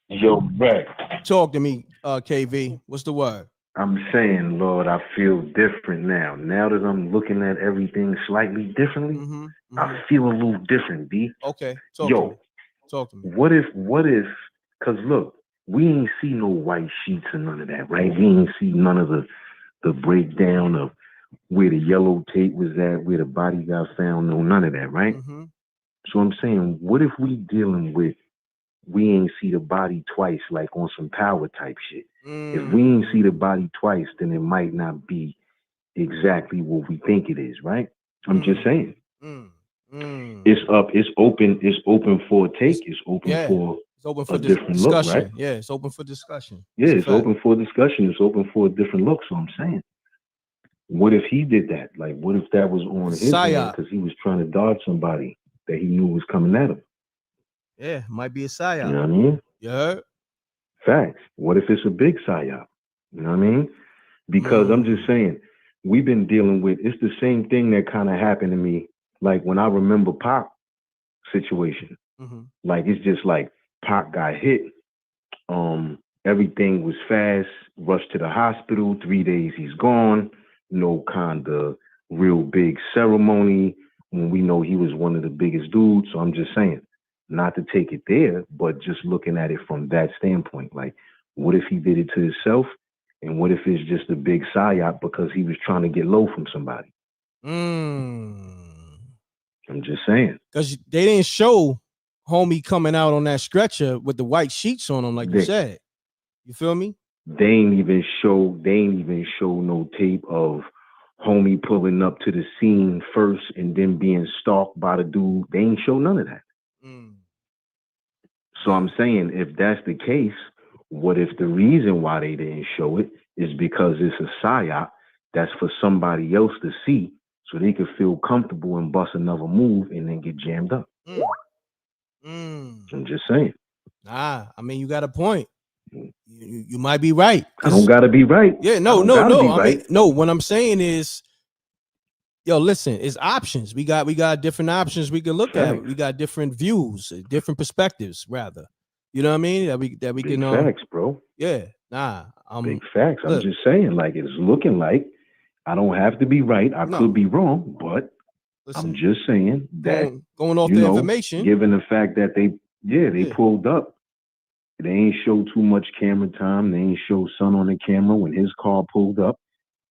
Yo, Reck. Talk to me, KV. What's the word? I'm saying, Lord, I feel different now. Now that I'm looking at everything slightly differently, I feel a little different, B. Okay, talk to me. What if, because look, we ain't see no white sheets and none of that, right? We ain't see none of the breakdown of where the yellow tape was at, where the body got found, no, none of that, right? So I'm saying, what if we dealing with, we ain't see the body twice, like on some power type shit? If we ain't see the body twice, then it might not be exactly what we think it is, right? I'm just saying. It's up, it's open for a take, it's open for it's open for a different look, right? discussion. Yeah, it's open for discussion. Yeah, it's open for discussion, it's open for a different look. So I'm saying, what if he did that? Like, what if that was on his hand because he was trying to dodge somebody that he knew was coming at him? Yeah, might be a psyop. You know what I mean? Yeah. Facts. What if it's a big psyop? You know what I mean? Because I'm just saying, we've been dealing with, it's the same thing that kind of happened to me. Like when I remember Pac situation, like it's just like Pac got hit. Everything was fast, rushed to the hospital, 3 days he's gone, no kind of real big ceremony when we know he was one of the biggest dudes. So I'm just saying, not to take it there, but just looking at it from that standpoint. Like, what if he did it to himself? And what if it's just a big psyop because he was trying to get low from somebody? I'm just saying. Because they didn't show homie coming out on that stretcher with the white sheets on him, like you said. You feel me? They ain't even show no tape of homie pulling up to the scene first and then being stalked by the dude. They ain't show none of that. So I'm saying, if that's the case, what if the reason why they didn't show it is because it's a psyop that's for somebody else to see so they could feel comfortable and bust another move and then get jammed up? I'm just saying. I mean, you got a point. You might be right. I don't gotta be right. Yeah, no. I mean, no. What I'm saying is, yo, listen, it's options. We got different options we can look at. We got different views, different perspectives, rather. You know what I mean? That we Big can. Facts, bro. Yeah, Big facts. I'm just saying, like, it's looking like I don't have to be right. I could be wrong, but I'm just saying that going off the information, given the fact that they pulled up. They ain't show too much camera time. They ain't show son on the camera when his car pulled up.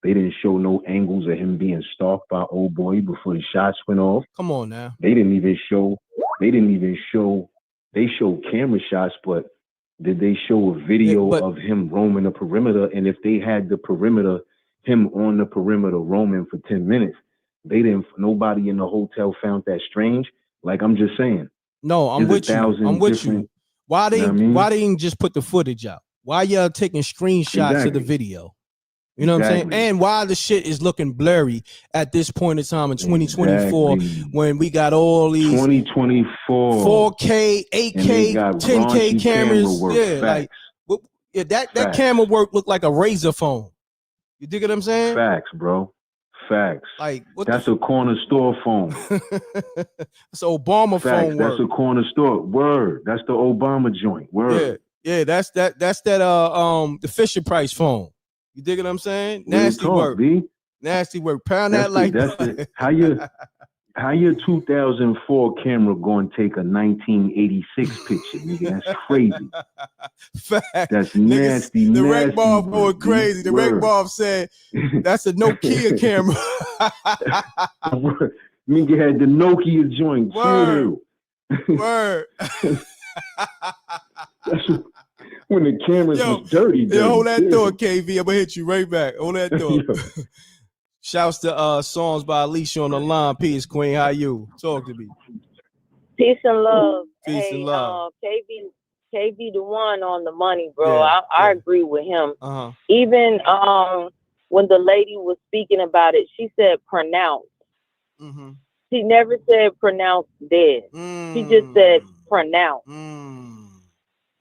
They didn't show no angles of him being stalked by old boy before the shots went off. Come on now. They didn't even show. They showed camera shots, but did they show a video of him roaming the perimeter? And if they had the perimeter, him on the perimeter roaming for 10 minutes, nobody in the hotel found that strange. Like, I'm just saying. No, I'm with you. Why they didn't just put the footage out? Why y'all taking screenshots of the video? You know what I'm saying? And why the shit is looking blurry at this point in time in 2024 when we got all these 2024 4K, 8K, 10K cameras. That camera work looked like a razor phone. You dig what I'm saying? Facts, bro. Facts. Like, that's a corner store phone. It's an Obama phone. That's a corner store. Word. That's the Obama joint. Word. Yeah. That's the Fisher Price phone. You dig what I'm saying? Nasty work. Nasty work. Pound that like that. How your 2004 camera going to take a 1986 picture, nigga? That's crazy. Fact. That's nasty. The Reckmobb going crazy. The Reckmobb said that's a Nokia camera. Nigga had the Nokia joint. Word. Word. That's when the cameras was dirty. Yo, hold that thought, KV. I'm gonna hit you right back. Hold that thought. Shouts to songs by Alicia on the line. Peace, Queen. How you? Talk to me. Peace and love. Peace and love. KV the one on the money, bro. I agree with him. Even when the lady was speaking about it, she said pronounce. She never said pronounce dead. She just said pronounce.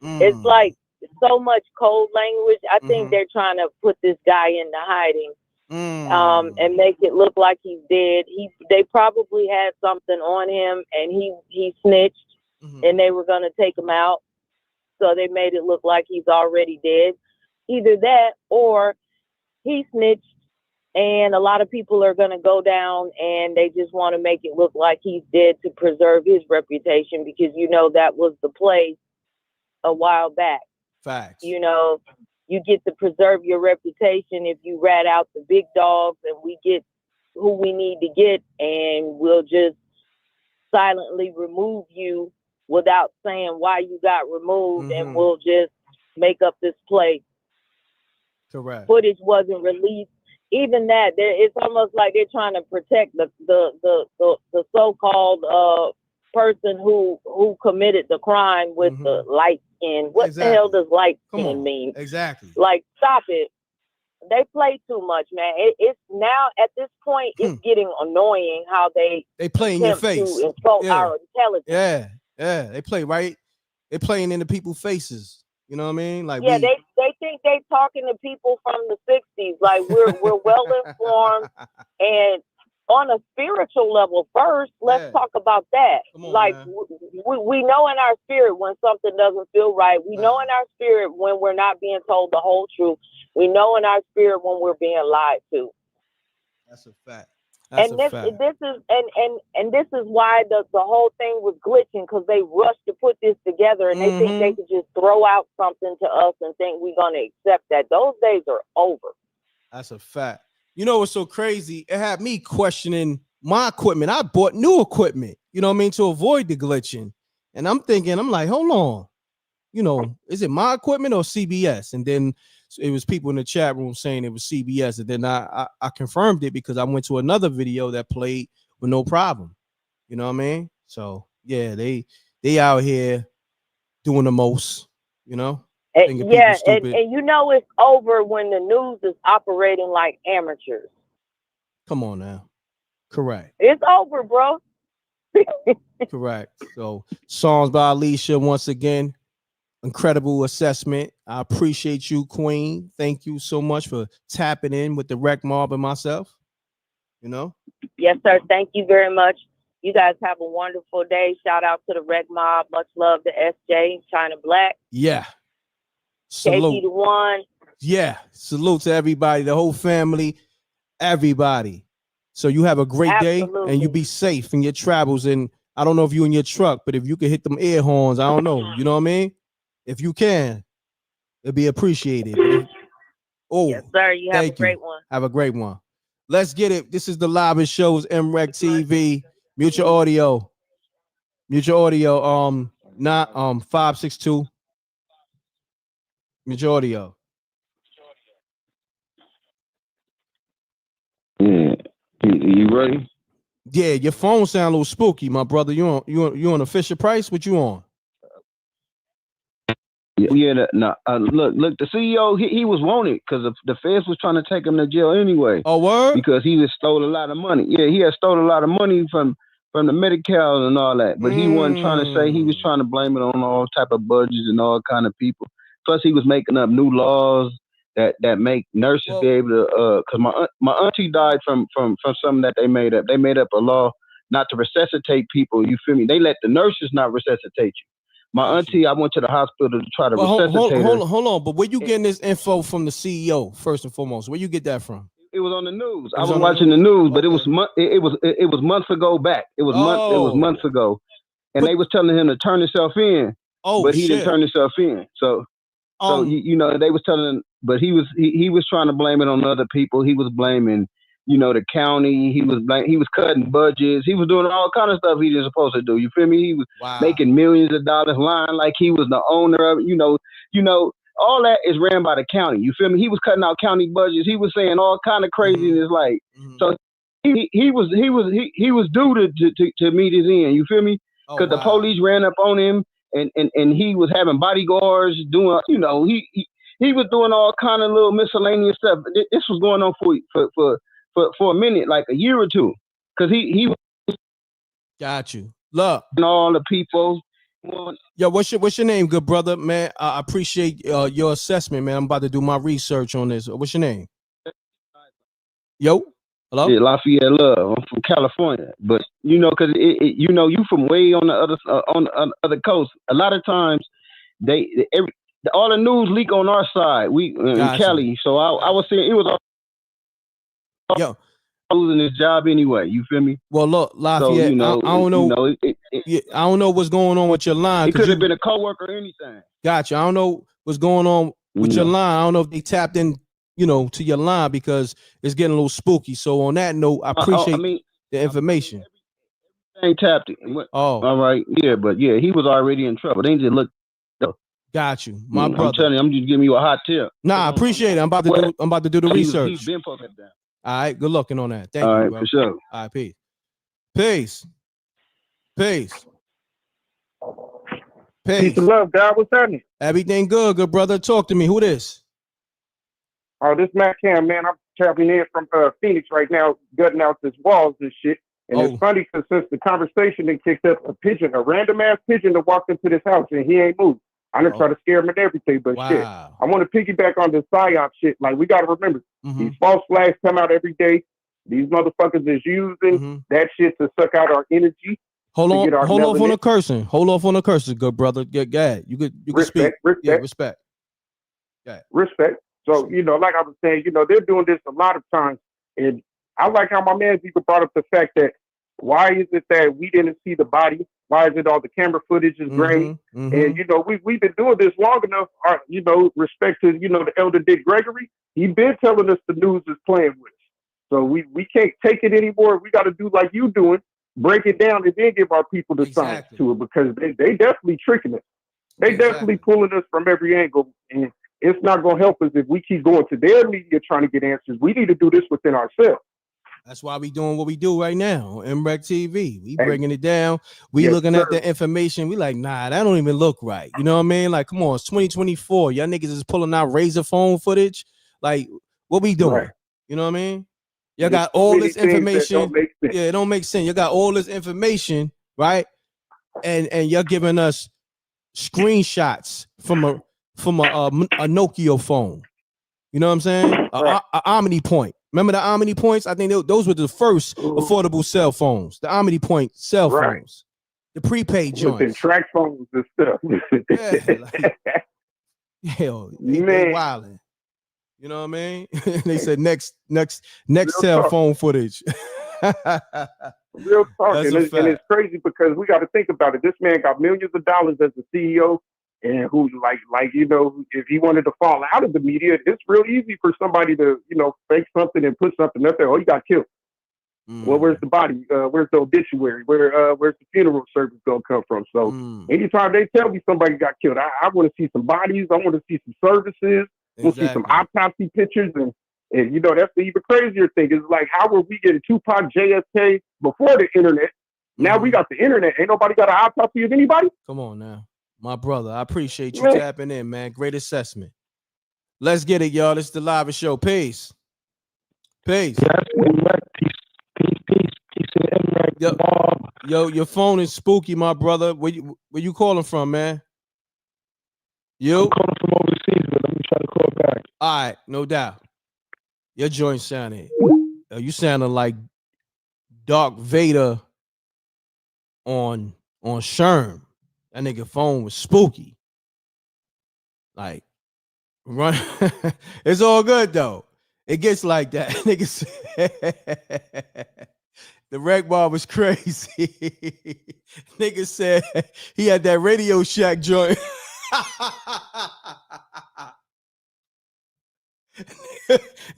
It's like so much code language. I think they're trying to put this guy into hiding. And make it look like he's dead. They probably had something on him, and he snitched, and they were gonna take him out, so they made it look like he's already dead. Either that, or he snitched, and a lot of people are gonna go down, and they just want to make it look like he's dead to preserve his reputation, because that was the play a while back. Facts. You get to preserve your reputation if you rat out the big dogs, and we get who we need to get, and we'll just silently remove you without saying why you got removed, and we'll just make up this play. Correct. Footage wasn't released. Even that, it's almost like they're trying to protect the so-called person who committed the crime with the light skin. What the hell does light skin mean? Exactly. Like, stop it. They play too much, man. It's now at this point, it's getting annoying how they play in your face to insult our intelligence. Yeah, they play right. They playing into people's faces. You know what I mean? Like, yeah, they think they talking to people from the 60s. Like, we're well informed, and on a spiritual level, first, let's talk about that. Like, we know in our spirit when something doesn't feel right. We know in our spirit when we're not being told the whole truth. We know in our spirit when we're being lied to. That's a fact. This is why the whole thing was glitching, because they rushed to put this together, and they think they could just throw out something to us and think we're gonna accept that. Those days are over. That's a fact. You know what's so crazy? It had me questioning my equipment. I bought new equipment, you know what I mean, to avoid the glitching. And I'm like, hold on, you know, is it my equipment or CBS? And then it was people in the chat room saying it was CBS. And then I confirmed it because I went to another video that played with no problem. You know what I mean? So yeah, they out here doing the most, you know? And you know it's over when the news is operating like amateurs. Come on now. Correct. It's over, bro. Correct. So songs by Alicia once again. Incredible assessment. I appreciate you, Queen. Thank you so much for tapping in with the Reckmobb and myself. You know? Yes, sir. Thank you very much. You guys have a wonderful day. Shout out to the Reckmobb. Much love to SJ, China Black. Yeah. Salute. KP the one. Yeah. Salute to everybody, the whole family, everybody. So you have a great day and you be safe in your travels. And I don't know if you in your truck, but if you can hit them air horns, I don't know. You know what I mean? If you can, it'd be appreciated. Yes, sir. You have a great one. Have a great one. Let's get it. This is the live shows, mrecktv. Mutual audio. 562. Mutual audio. Yeah. You ready? Yeah, your phone sound a little spooky, my brother. You on a Fisher Price? What you on? Yeah, look, the CEO, he was wanted because the feds was trying to take him to jail anyway. Oh, word? Because he just stole a lot of money. Yeah, he had stole a lot of money from the Medi-Cal and all that. But he wasn't trying to say, he was trying to blame it on all type of budgets and all kind of people. Plus, he was making up new laws that make nurses be able to, because my auntie died from something that they made up. They made up a law not to resuscitate people, you feel me? They let the nurses not resuscitate you. My auntie, I went to the hospital to try to resuscitate her. Hold on. But where you getting this info from the CEO, first and foremost? Where you get that from? It was on the news. I was watching the news, but it was months ago back. It was months ago. And they was telling him to turn himself in. But he didn't turn himself in. So you know, they was telling him, but he was trying to blame it on other people. He was blaming, you know, the county. He was cutting budgets. He was doing all kind of stuff he didn't supposed to do. You feel me? He was making millions of dollars, lying like he was the owner of it. You know, all that is ran by the county. You feel me? He was cutting out county budgets. He was saying all kind of craziness. Like, so he was due to meet his end. You feel me? Because the police ran up on him, and he was having bodyguards doing. You know, he was doing all kind of little miscellaneous stuff. This was going on for a minute, like a year or two, because he got you. Look, and all the people. Yo, what's your name, good brother, man? I appreciate your assessment, man. I'm about to do my research on this. What's your name? Yo, hello. Yeah, Lafayette Love. I'm from California, but you know, because you know, you from way on the other coast. A lot of times, all the news leak on our side. We in Cali, so I was saying it was all. Yo, losing his job anyway. You feel me? Well, look, Lafayette, so, you know, I don't know. I don't know what's going on with your line. It could have been a coworker or anything. Gotcha. I don't know what's going on with your line. I don't know if they tapped in you know, to your line because it's getting a little spooky. So on that note, I appreciate the information. Ain't tapped it. Oh, all right, yeah, but yeah, he was already in trouble. They just look. Got you, my I'm brother. telling you, I'm just giving you a hot tip. Nah, I appreciate it. I'm about to do the research. He's been posted down. All right, good looking on that. Thank All you, right, bro. for sure. All right, peace. Peace. Peace. Peace and love, God. What's happening? Everything good brother. Talk to me. Who this? Oh, this Matt Cam, man. I'm tapping in from Phoenix right now, gutting out this walls and shit. And it's funny because since the conversation then kicked up, a random ass pigeon that walked into this house and he ain't moved. I done try to scare him and everything, but shit. I want to piggyback on this psyop shit. Like, we got to remember, these false flags come out every day. These motherfuckers is using that shit to suck out our energy. Hold off on the cursing. Hold off on the cursing, good brother. Go ahead. You could speak. Yeah, respect. Yeah. Respect. So, you know, like I was saying, you know, they're doing this a lot of times. And I like how my man even brought up the fact that why is it that we didn't see the body? Why is it all the camera footage is grainy? And, you know, we've been doing this long enough, you know, respect to, you know, the elder Dick Gregory. He's been telling us the news is playing with us. So we can't take it anymore. We got to do like you doing, break it down and then give our people the science to it because they definitely tricking us. They definitely pulling us from every angle. And it's not going to help us if we keep going to their media trying to get answers. We need to do this within ourselves. That's why we doing what we do right now on mrecktv. We breaking it down. We looking at the information. We like, nah, that don't even look right. You know what I mean? Like, come on, it's 2024. Y'all niggas is pulling out razor phone footage. Like, what we doing? You know what I mean? Y'all got all this information. Yeah, it don't make sense. You got all this information, right? And you're giving us screenshots from a Nokia phone. You know what I'm saying? A Omni Point. Remember the Omni Points? I think those were the first affordable cell phones. The Omni Point cell phones. The prepaid joints. With the track phones and stuff. Hell, they wilding. You know what I mean? They said next cell phone footage. Real talk. And it's crazy because we got to think about it. This man got millions of dollars as a CEO. And who like you know, if he wanted to fall out of the media, it's real easy for somebody to, you know, fake something and put something up there. Oh, he got killed. Well, where's the body? Where's the obituary? Where's the funeral service gonna come from? So anytime they tell me somebody got killed, I want to see some bodies. I want to see some services. I want to see some autopsy pictures. And you know, that's the even crazier thing. Is like, how were we getting Tupac, JFK before the internet? Now we got the internet. Ain't nobody got an autopsy of anybody. Come on now. My brother, I appreciate you tapping in, man. Great assessment. Let's get it, y'all. This is the live show. Peace. Peace. Yo, your phone is spooky, my brother. Where you calling from, man? I'm calling from overseas, but let me try to call back. All right, no doubt. Your joint sounded. You sounded like Darth Vader on Sherm. That nigga phone was spooky. Like, run. It's all good though. It gets like that. Nigga said, the Reckmobb was crazy. Nigga said he had that Radio Shack joint.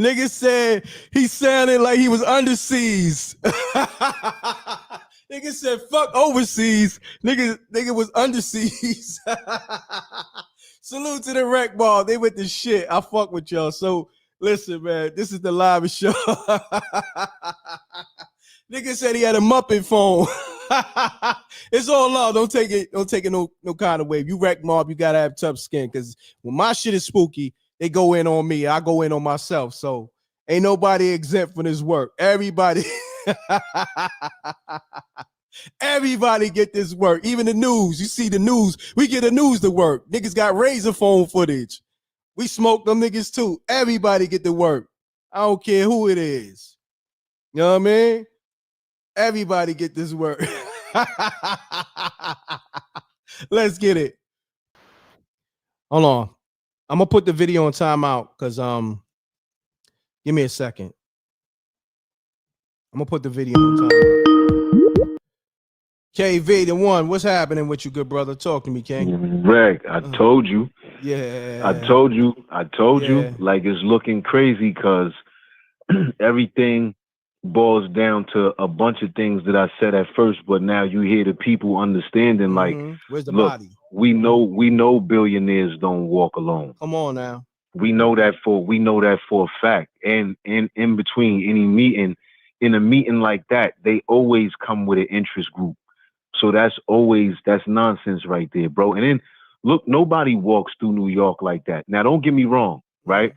Nigga said he sounded like he was underseas. Nigga said fuck overseas. Nigga was underseas. Salute to the Reckmobb. They with the shit. I fuck with y'all. So listen, man, this is the live show. Nigga said he had a Muppet phone. It's all love. Don't take it no kind of way. If you Reckmobb, you gotta have tough skin. Cause when my shit is spooky, they go in on me. I go in on myself. So ain't nobody exempt from this work. Everybody. Everybody get this work. Even the news. You see the news. We get the news to work. Niggas got razor phone footage. We smoke them niggas too. Everybody get to work. I don't care who it is. You know what I mean? Everybody get this work. Let's get it. Hold on. I'm gonna put the video on timeout because give me a second. I'm gonna put the video on timeout. KV, the one. What's happening with you, good brother? Talk to me, King. Reck, I told you. Yeah. I told you. Like, it's looking crazy because everything boils down to a bunch of things that I said at first, but now you hear the people understanding. Like, where's the look, body? we know billionaires don't walk alone. Come on now. We know that for a fact. And in between in a meeting like that, they always come with an interest group. So that's nonsense right there, bro. And then look, nobody walks through New York like that. Now, don't get me wrong, right?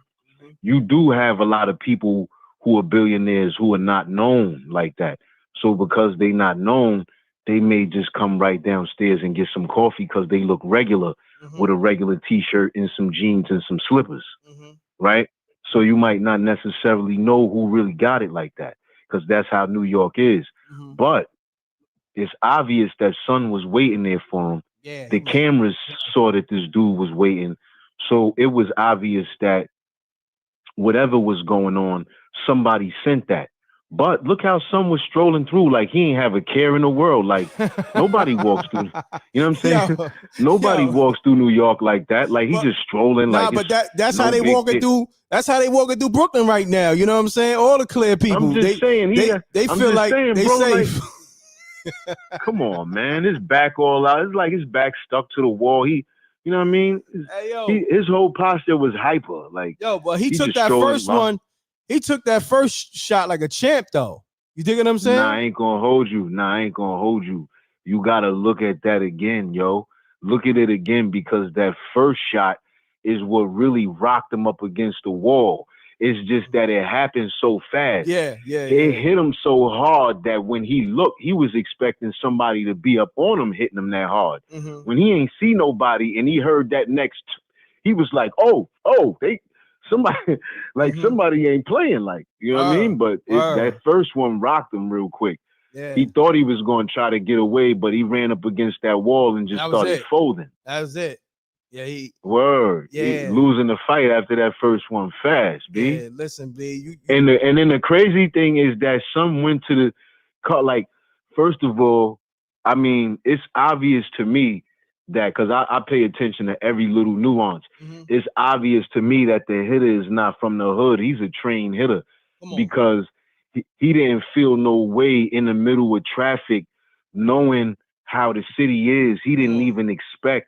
You do have a lot of people who are billionaires who are not known like that. So because they not known, they may just come right downstairs and get some coffee because they look regular with a regular t-shirt and some jeans and some slippers, right? So you might not necessarily know who really got it like that because that's how New York is. But it's obvious that Son was waiting there for him. Yeah, the cameras saw that this dude was waiting. So it was obvious that whatever was going on, somebody sent that. But look how Son was strolling through like he ain't have a care in the world. Like nobody walks through, you know what I'm saying? Nobody walks through New York like that. Like he just strolling. Nah, like but that's no how they big walking deal. through. That's how they walking through Brooklyn right now. You know what I'm saying? All the clear people. I'm just saying, they I'm feel just like saying, they bro, safe. Come on, man. His back all out. It's like his back stuck to the wall. You know what I mean? Hey, yo. His whole posture was hyper. Like, Yo, but he took just that strolling first around. one. He took that first shot like a champ, though. You dig what I'm saying? Nah, I ain't gonna hold you. You gotta look at that again, yo. Look at it again because that first shot is what really rocked him up against the wall. It's just that it happened so fast. It hit him so hard that when he looked, he was expecting somebody to be up on him, hitting him that hard. When he ain't see nobody and he heard that next, he was like, somebody ain't playing, like, you know what I mean? But that first one rocked him real quick. He thought he was going to try to get away, but he ran up against that wall and just started folding. That was it. Yeah, He Yeah. losing the fight after that first one fast, B. Yeah, listen, B. And then the crazy thing is that Son went to the cut. Like, first of all, I mean, it's obvious to me that because I pay attention to every little nuance. It's obvious to me that the hitter is not from the hood. He's a trained hitter because he didn't feel no way in the middle of traffic, knowing how the city is. He didn't even expect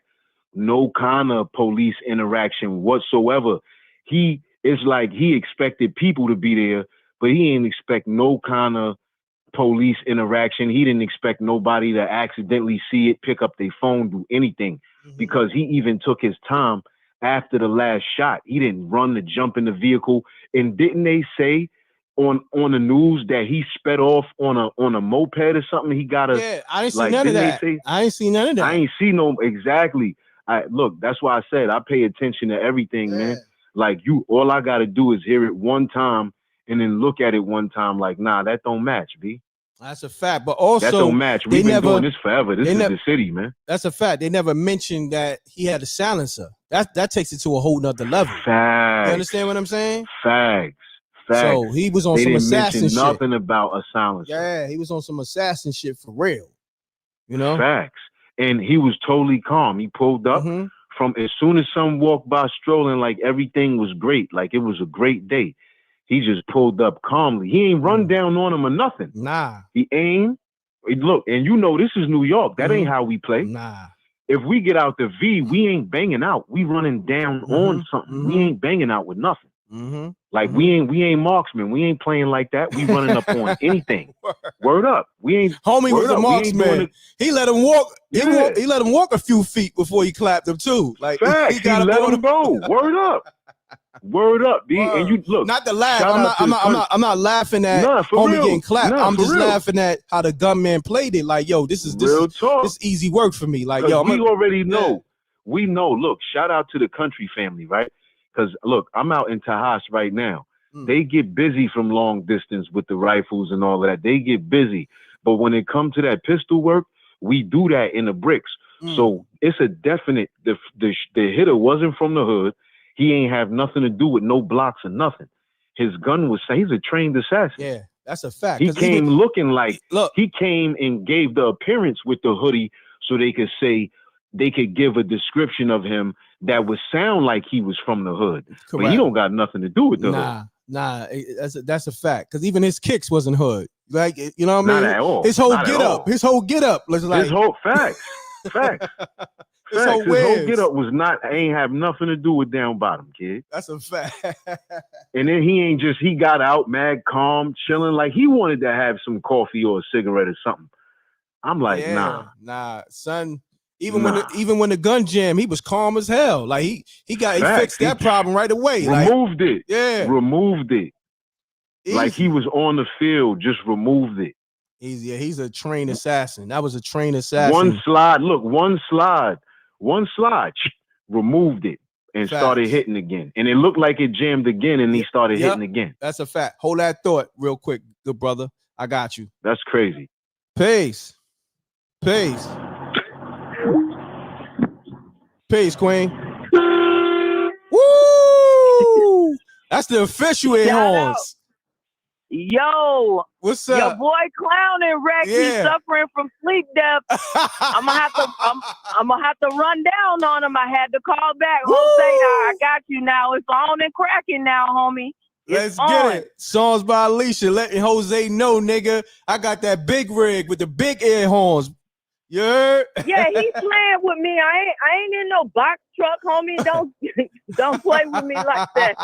no kind of police interaction whatsoever. It's like he expected people to be there, but he didn't expect no kind of police interaction. He didn't expect nobody to accidentally see it, pick up their phone, do anything, because he even took his time after the last shot. He didn't run to jump in the vehicle. And didn't they say on the news that he sped off on a moped or something? He got a I didn't see none of that. I ain't seen none of that. I ain't see no exactly. Look, that's why I said I pay attention to everything, man. Like all I gotta do is hear it one time and then look at it one time. Like, nah, that don't match, B. That's a fact. But also, that don't match. We've been doing this forever. This is the city, man. That's a fact. They never mentioned that he had a silencer. That takes it to a whole nother level. Facts. You understand what I'm saying? Facts. So he was on some assassin shit. Nothing about a silencer. Yeah, he was on some assassin shit for real. You know? Facts. And he was totally calm. He pulled up from as soon as Son walked by strolling, like everything was great. Like it was a great day. He just pulled up calmly. He ain't run down on him or nothing. Nah. He aimed. Look, and you know this is New York. That ain't how we play. Nah. If we get out the V, we ain't banging out. We running down on something. We ain't banging out with nothing. Like we ain't marksmen. We ain't playing like that. We running up on anything. Word up. We ain't. Homie was a marksman. He let him walk. He let him walk a few feet before he clapped him too. Like facts. He let him go. Word up. Word up, B. And you look. Not to laugh. I'm not laughing at homie getting clapped. I'm just laughing at how the gunman played it. Like, yo, this is easy work for me. Like, yo, we already know. We know. Look, shout out to the country family, right? Because look, I'm out in Tajas right now. They get busy from long distance with the rifles and all of that. They get busy. But when it comes to that pistol work, we do that in the bricks. So it's a definite, the hitter wasn't from the hood. He ain't have nothing to do with no blocks or nothing. His gun was, he's a trained assassin. Yeah, That's a fact. He came looking like, he came and gave the appearance with the hoodie so they could say, they could give a description of him that would sound like he was from the hood. But he don't got nothing to do with the hood. Nah, that's a fact. Because even his kicks wasn't hood. Like, you know what I mean? Not at all. His whole Not at all. his whole get up was like his whole facts. His whole get up was not, ain't have nothing to do with down bottom, kid. That's a fact. And then he got out mad calm, chilling, like he wanted to have some coffee or a cigarette or something. I'm like, nah, son. Even when the gun jam, he was calm as hell. Like he fixed that problem right away. Removed it. Yeah. Removed it. Easy. Like he was on the field, just removed it. He's a trained assassin. That was a trained assassin. One slide, removed it and started hitting again. And it looked like it jammed again and he started hitting again. That's a fact. Hold that thought real quick, good brother. I got you. That's crazy. Peace. Peace, Queen. Woo! That's the official air horns. Yo, what's up? Your boy Clown Reck, he's suffering from sleep debt. I'm gonna have to run down on him. I had to call back. Jose, I got you now. It's on and cracking now, homie. Let's get it. Songs by Alicia, letting Jose know, nigga. I got that big rig with the big air horns. Yeah. Yeah, he's playing with me. I ain't in no box truck, homie. Don't play with me like that.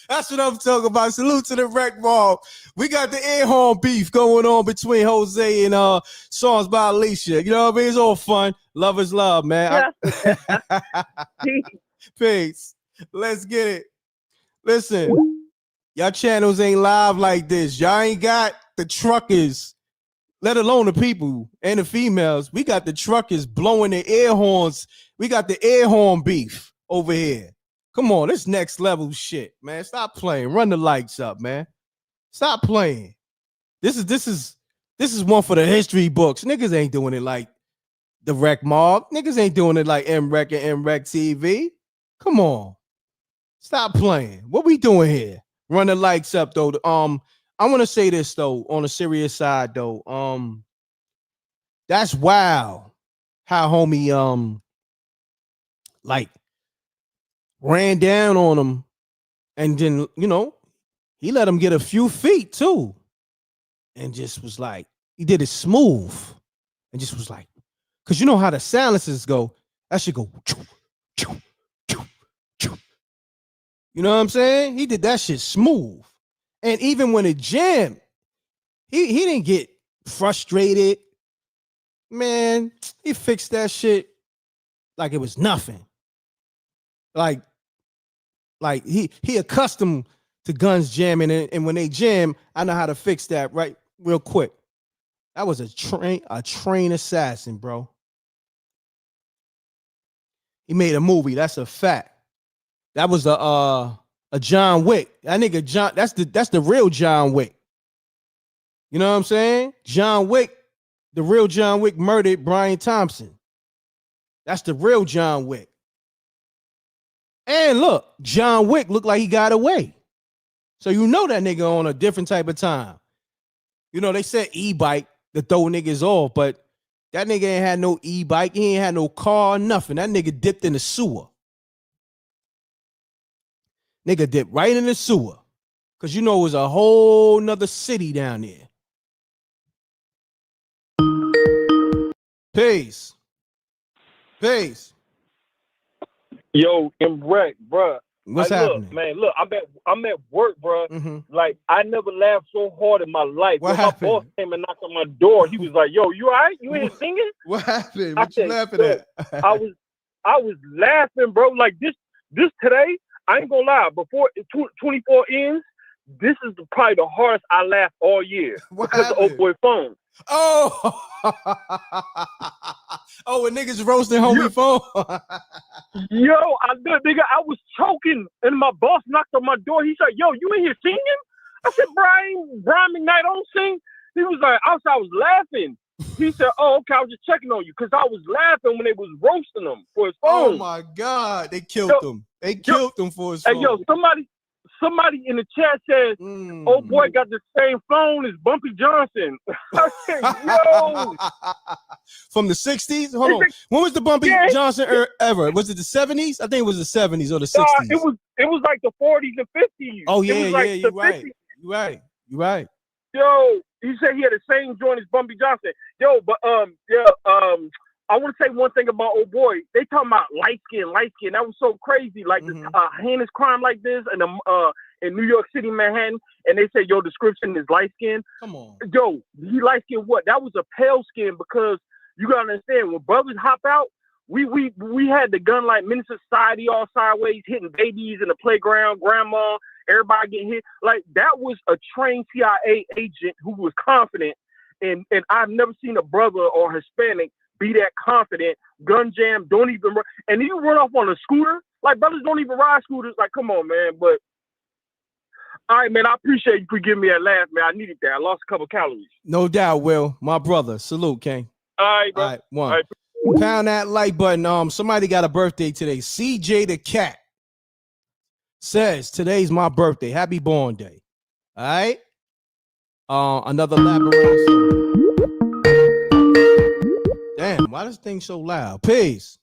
That's what I'm talking about. Salute to the Reckmobb. We got the air horn beef going on between Jose and Songs by Alicia. You know what I mean? It's all fun. Love is love, man. Peace. Let's get it. Listen, y'all channels ain't live like this. Y'all ain't got the truckers, let alone the people and the females. We got the truckers blowing their air horns. We got the air horn beef over here. Come on, this next level shit, man. Stop playing. Run the lights up, man. Stop playing. This is one for the history books. Niggas ain't doing it like the Reckmobb. Niggas ain't doing it like M.Reck and M.Reck TV. Come on. Stop playing. What we doing here? Run the lights up, though. I want to say this though, on a serious side though. That's wild how homie like ran down on him and then, he let him get a few feet too. And just was like, he did it smooth. And just was like, because you know how the silences go, that should go. You know what I'm saying? He did that shit smooth. And even when it jammed, he didn't get frustrated. Man, he fixed that shit like it was nothing. Like he accustomed to guns jamming, and when they jam, I know how to fix that right real quick. That was a trained assassin, bro. He made a movie. That's a fact. That was a John Wick. That nigga John, that's the real John Wick. You know what I'm saying? John Wick, the real John Wick murdered Brian Thompson. That's the real John Wick. And look, John Wick looked like he got away. So you know that nigga on a different type of time. You know, they said e-bike to throw niggas off, but that nigga ain't had no e-bike. He ain't had no car, nothing. That nigga dipped in the sewer. Nigga dipped right in the sewer. Because you know it was a whole nother city down there. Peace. Peace. Yo, M.Reck, bruh. What's happening? Look, man, look, I'm at work, bruh. Like, I never laughed so hard in my life. What when happened? my boss came and knocked on my door, he was like, yo, you all right? You ain't singing? What happened? I What you said, laughing "Look, at?" I was laughing, bro. Like, this today, I ain't gonna lie, before 24 ends, this is probably the hardest I laughed all year. What because happened? of Old Boy Phone. Oh, when niggas roasting homie phone. Yo, nigga, I was choking, and my boss knocked on my door. He said, yo, you in here singing? I said, Brian McKnight, don't sing. He was like, I was laughing. He said, oh, okay, I was just checking on you, because I was laughing when they was roasting him for his phone. Oh, my God. They killed him. They killed him for his phone. Hey, yo, somebody in the chat says, "Oh boy, got the same phone as Bumpy Johnson." I said, "Yo." From the 60s? Hold on. When was the Bumpy Johnson ever? Was it the 70s? I think it was the 70s or the 60s. It was like the 40s and 50s. Oh, yeah, it was like you're right. You're right. Yo, he said he had the same joint as Bumpy Johnson. Yo, but I want to say one thing about old boy. They talking about light skin. That was so crazy. Like this heinous crime like this in New York City, Manhattan, and they say your description is light skin. Come on. Yo, he light skin what? That was a pale skin because you gotta understand when brothers hop out, we had the gun like Menace Society all sideways, hitting babies in the playground, grandma, everybody getting hit. Like that was a trained CIA agent who was confident, and I've never seen a brother or Hispanic be that confident, gun jam, don't even run. And you run off on a scooter. Like, brothers don't even ride scooters. Like, come on, man. But, all right, man, I appreciate you for giving me that laugh, man. I needed that. I lost a couple calories. No doubt, Will. My brother. Salute, King. All right, bro. All right, one. All right. Pound that like button. Somebody got a birthday today. CJ the Cat says, today's my birthday. Happy born day. All right? Another lap around song. Damn, why this thing so loud? Peace.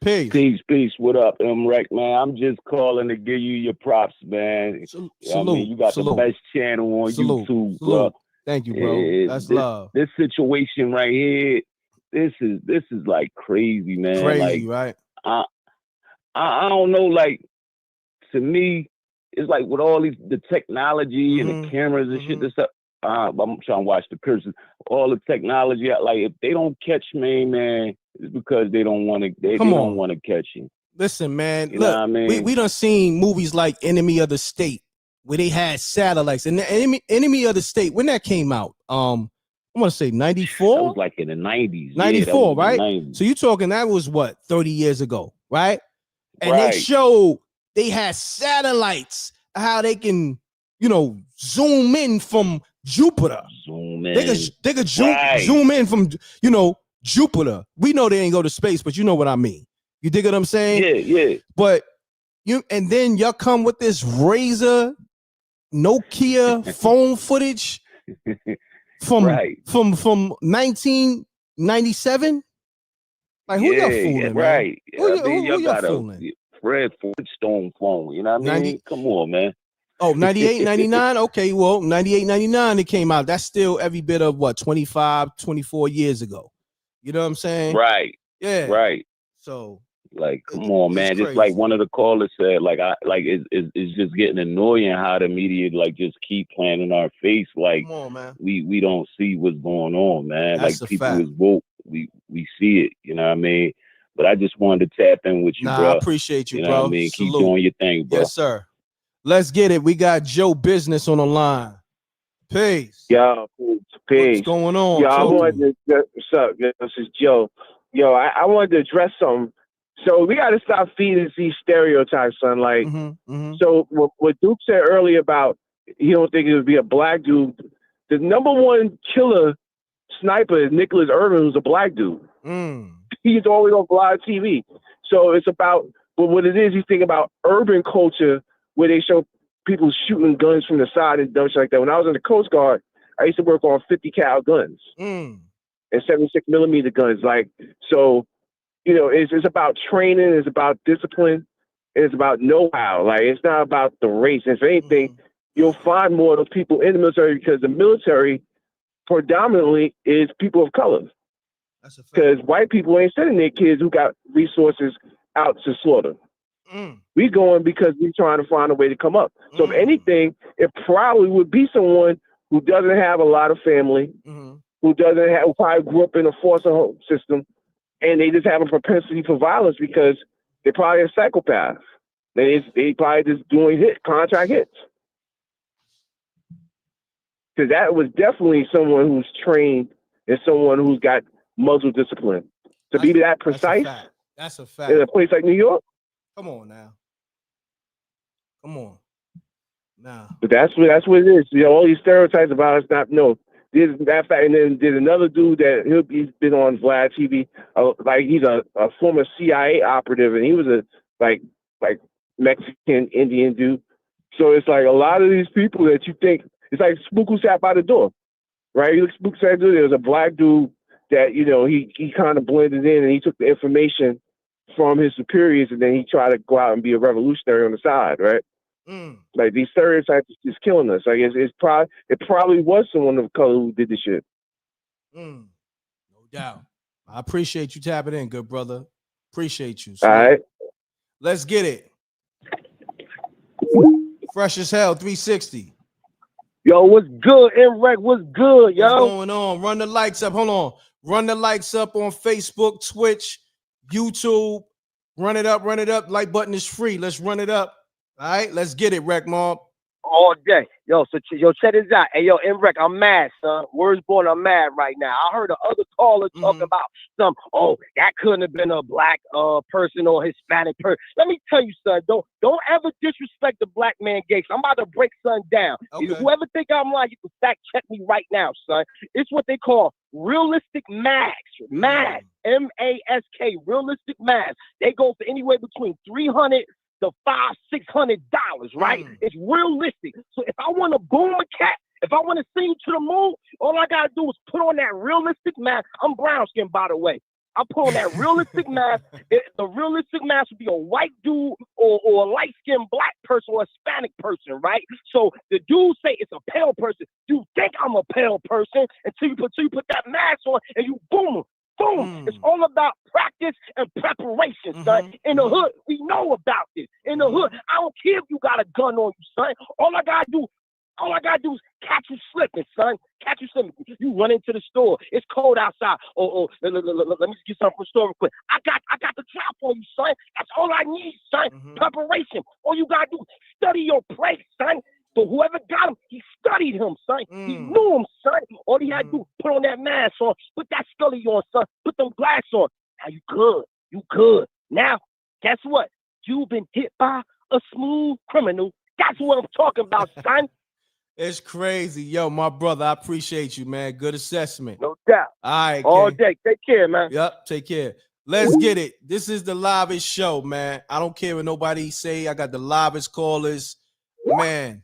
What up, M.Reck, man? I'm just calling to give you your props, man. Salute. I mean, you got the best channel on YouTube, bro. Thank you, bro. That's love. This situation right here, this is like crazy, man. Crazy, like, right? I don't know, like, to me, it's like with all the technology and the cameras and shit, this stuff. I'm trying to watch the person. All the technology, like if they don't catch me, man, it's because they don't want to. They don't want to catch you. Listen, man. You know what I mean? We done seen movies like Enemy of the State where they had satellites, and the Enemy of the State when that came out. I want to say 94. That was like in the 90s. 94, right? 90s. So you talking that was what 30 years ago, right? And they showed they had satellites, how they can, zoom in from Jupiter. Zoom in. They could zoom in from, Jupiter. We know they ain't go to space, but you know what I mean. You dig what I'm saying? Yeah. But and then y'all come with this Razor, Nokia phone footage from 1997. Like who y'all fooling, right? Man? Who y'all y'all got fooling? a Fred Flintstone phone. You know what I mean? Come on, man. Oh, 98, 99? Okay, well, 98, 99, it came out. That's still every bit of, 25, 24 years ago. You know what I'm saying? Right. Yeah. Right. So, like, come on, man. Just like one of the callers said, it's just getting annoying how the media, just keep playing in our face. Like, come on, man. We don't see what's going on, man. That's like, a people fact. is woke. We see it, you know what I mean? But I just wanted to tap in with you, bro. I appreciate you, know bro. What I mean? Salute. Keep doing your thing, bro. Yes, sir. Let's get it. We got Joe Business on the line. Peace. Yo, peace. What's going on? Yo, I wanted to, what's up? This is Joe. Yo, I wanted to address something. So we got to stop feeding these stereotypes, son. Like, so what Duke said earlier about he don't think it would be a black dude. The number one killer sniper is Nicholas Irvin, who's a black dude. He's always on live TV. So it's about, but what it is, you think about urban culture where they show people shooting guns from the side and dumb shit like that. When I was in the Coast Guard, I used to work on 50 cal guns and 76 millimeter guns. Like, so, it's about training, it's about discipline, and it's about know-how. Like, it's not about the race. If anything, you'll find more of those people in the military because the military predominantly is people of color. Because white people ain't sending their kids who got resources out to slaughter. We going because we trying to find a way to come up. So if anything, it probably would be someone who doesn't have a lot of family, who probably grew up in a foster home system, and they just have a propensity for violence because they're probably a psychopath. They probably just doing contract hits. Because that was definitely someone who's trained and someone who's got muzzle discipline. To be that precise, that's a fact. In a place like New York. Come on now. Come on. Nah. But that's what it is. All these stereotypes about us not There's that fact, and then there's another dude that he's been on Vlad TV. Like he's a former CIA operative, and he was a like Mexican Indian dude. So it's like a lot of these people that you think, it's like Spook who sat by the door, right? Spook sat by the door. There was a black dude that, you know, he kind of blended in and he took the information from his superiors and then he tried to go out and be a revolutionary on the side, right? Like these stereotypes is killing us. Like it probably was someone of color who did the shit. No doubt. I appreciate you tapping in, good brother. Appreciate you. All right. Let's get it. Fresh as hell, 360. Yo, what's good? M.Reck, what's good, yo? What's going on? Run the likes up. Hold on. Run the likes up on Facebook, Twitch, YouTube. Run it up, run it up. Like button is free. Let's run it up. All right, let's get it, Reckmobb. All day. Yo, so check this out. Hey, yo, M.Reck, I'm mad, son. Words born, I'm mad right now. I heard the other caller talk about that couldn't have been a black person or Hispanic person. Let me tell you, son, don't ever disrespect the black man gates. I'm about to break son down. Okay. Whoever think I'm lying, you can fact check me right now, son. It's what they call realistic max. Mask. M-A-S-K, realistic mask. They go for anywhere between $300 to $500-$600, right? It's realistic. So if I want to boom a cat, if I want to sing to the moon, all I gotta do is put on that realistic mask. I'm brown skin, by the way. I put on that realistic mask. The realistic mask would be a white dude or a light-skinned black person or a Hispanic person, right? So the dudes say it's a pale person. You think I'm a pale person until you put that mask on and you boom. Boom. It's all about practice and preparation, son. In the hood, we know about this. In the hood, I don't care if you got a gun on you, son. All I gotta do is catch you slipping, son. Catch you slipping. You run into the store. It's cold outside. Let me get something from the store real quick. I got the drop on you, son. That's all I need, son. Preparation. All you gotta do is study your place, son. So whoever got him, he studied him, son. He knew him, son. All he had to do, put on that mask on, put that scully on, son. Put them glasses on. Now you good. You good. Now, guess what? You've been hit by a smooth criminal. That's what I'm talking about, son. It's crazy. Yo, my brother, I appreciate you, man. Good assessment. No doubt. All right, all King. day. Take care, man. Yep, take care. Let's get it. This is the livest show, man. I don't care what nobody say. I got the livest callers. Man,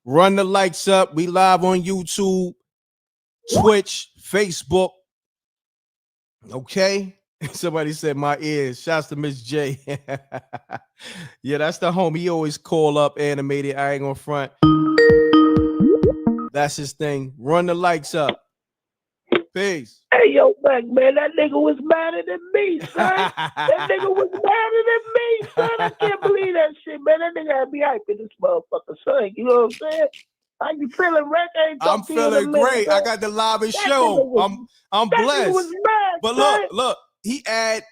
run the likes up. We live on YouTube, Twitch, Facebook. Okay. Somebody said my ears. Shouts to Miss J. Yeah, that's the homie. He always call up animated. I ain't gonna front. That's his thing. Run the likes up. Peace. Hey, yo, man, that nigga was madder than me, son. That nigga was madder than me, son. I can't believe that shit, man. That nigga had me hyping this motherfucker, son. You know what I'm saying? How you feeling, Reck? I'm feeling great. I got the livest show. I'm blessed. Was mad, but look, he add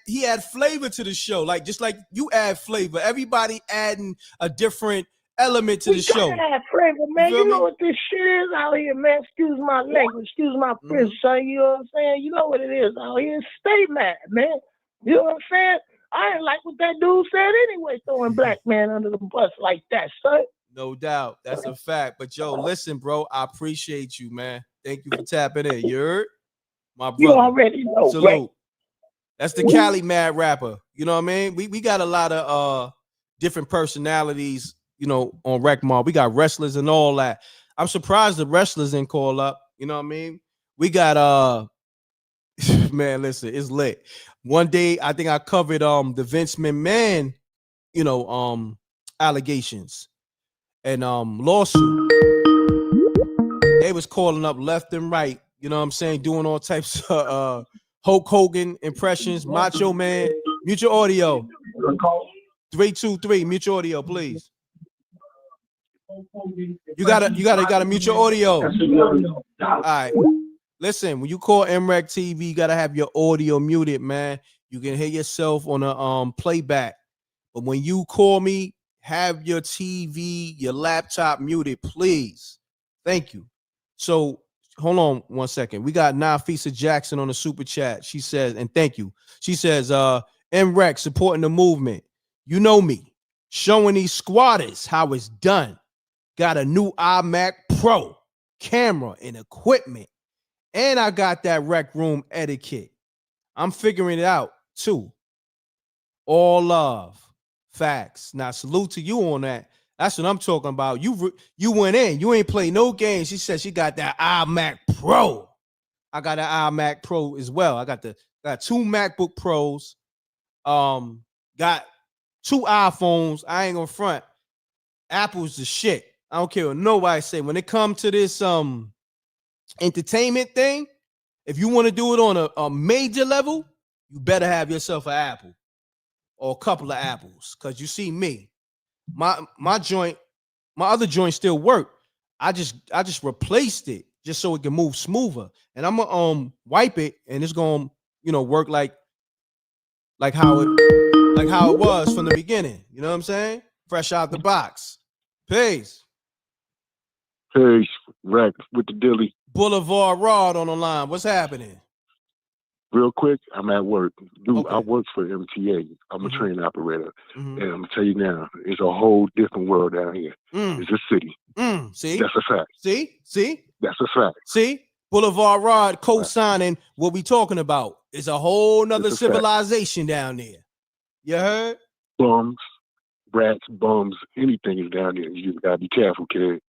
flavor to the show. Like just like you add flavor. Everybody adding a different element to the show. We gotta have flavor, man. You know what this shit is out here, man. Excuse my language, excuse my French, son. You know what I'm saying? You know what it is out here. Stay mad, man. You know what I'm saying? I didn't like what that dude said anyway, throwing black man under the bus like that, son. No doubt. That's a fact. But yo, listen, bro, I appreciate you, man. Thank you for tapping in. You heard? My brother. You already know, salute. Right? That's the Cali Mad rapper. You know what I mean? We got a lot of different personalities, you know, on Reckmobb. We got wrestlers and all that. I'm surprised the wrestlers didn't call up. You know what I mean? We got man, listen, it's lit. One day I think I covered the Vince McMahon, you know, allegations and lawsuit. They was calling up left and right, you know what I'm saying, doing all types of Hulk Hogan impressions, Macho Man. Mute your audio. 323, mute your audio, please. You gotta mute your audio. All right. Listen, when you call mrecktv, you gotta have your audio muted, man. You can hear yourself on a playback. But when you call me, have your TV, your laptop muted, please. Thank you. So hold on 1 second. We got Nafisa Jackson on the super chat. She says, and thank you. She says, M.Reck supporting the movement. You know me, showing these squatters how it's done. Got a new iMac Pro camera and equipment. And I got that rec room etiquette. I'm figuring it out too. All love. Facts. Now salute to you on that. That's what I'm talking about. You went in. You ain't played no games. She said she got that iMac Pro. I got an iMac Pro as well. I got 2 MacBook Pros. Got 2 iPhones. I ain't gonna front. Apple's the shit. I don't care what nobody say. When it comes to this entertainment thing, if you want to do it on a major level, you better have yourself an Apple or a couple of Apples. Cause you see me, my other joint still work. I just replaced it just so it can move smoother. And I'm gonna wipe it and it's gonna work like how it was from the beginning. You know what I'm saying? Fresh out the box. Peace. Peace. Reck with the Dilly. Boulevard Rod on the line. What's happening? Real quick, I'm at work. Dude, I work for MTA. I'm a train operator. And I'm going to tell you now, it's a whole different world down here. It's a city. See? That's a fact. See? That's a fact. See? Boulevard Rod co-signing what we talking about. It's a whole nother civilization down there. You heard? Bums, rats, bums, anything is down there. You just got to be careful, kid.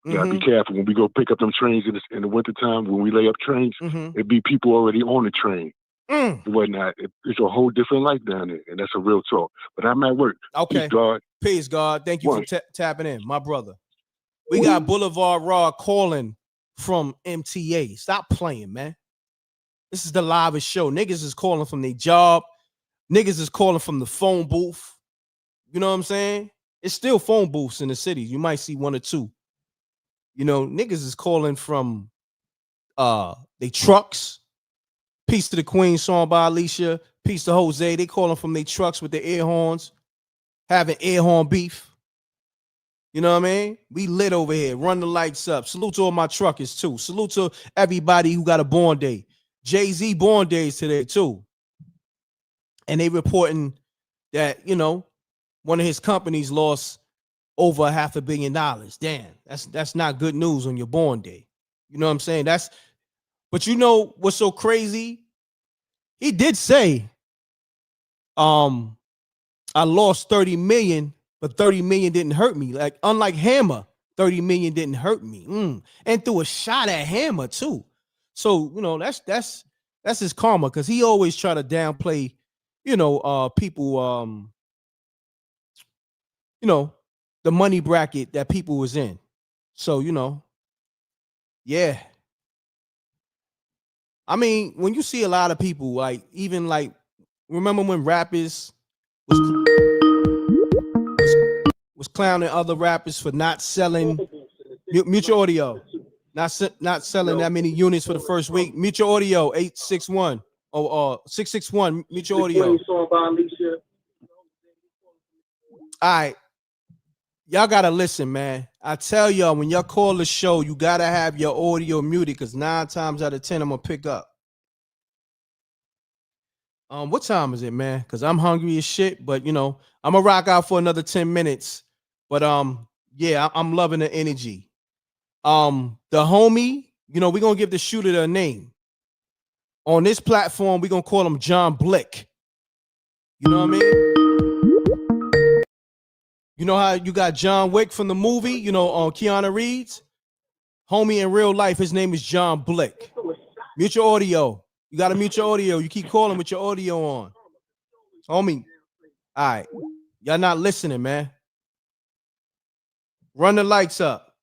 You gotta be careful when we go pick up them trains in the wintertime. When we lay up trains, it'd be people already on the train and whatnot. It's a whole different life down there, and that's a real talk. But I'm at work. Okay. Peace, God. Peace, God. Thank you for tapping in, my brother. We got Boulevard Raw calling from MTA. Stop playing, man. This is the livest show. Niggas is calling from their job. Niggas is calling from the phone booth. You know what I'm saying? It's still phone booths in the city. You might see 1 or 2. Niggas is calling from they trucks. Peace to the Queen song by Alicia. Peace to Jose. They calling from their trucks with their air horns, having air horn beef. You know what I mean? We lit over here. Run the lights up. Salute to all my truckers too. Salute to everybody who got a born day. Jay-Z born days today too. And they reporting that, one of his companies lost over $500 million. Damn, that's not good news on your born day. You know what I'm saying? But you know what's so crazy? He did say, I lost 30 million, but 30 million didn't hurt me. Like, unlike Hammer, 30 million didn't hurt me. And threw a shot at Hammer too. So, that's his karma, because he always try to downplay, people, the money bracket that people was in. So, yeah. I mean, when you see a lot of people, remember when rappers was clowning other rappers for not selling Mutual Audio, not selling that many units for the first week. Mutual Audio 861 or 661 Mutual Audio. All right. Y'all gotta listen, man. I tell y'all, when y'all call the show, you gotta have your audio muted, because 9 times out of 10 I'm gonna pick up. What time is it, man? Because I'm hungry as shit, but I'm gonna rock out for another 10 minutes. But yeah, I'm loving the energy. The homie, we're gonna give the shooter a name. On this platform, we're gonna call him John Blick. You know what I mean? You know how you got John Wick from the movie, on Keanu Reeves? Homie, in real life, his name is John Blick. Mutual Audio. You got a Mutual Audio. You keep calling with your audio on. Homie. All right. Y'all not listening, man. Run the lights up.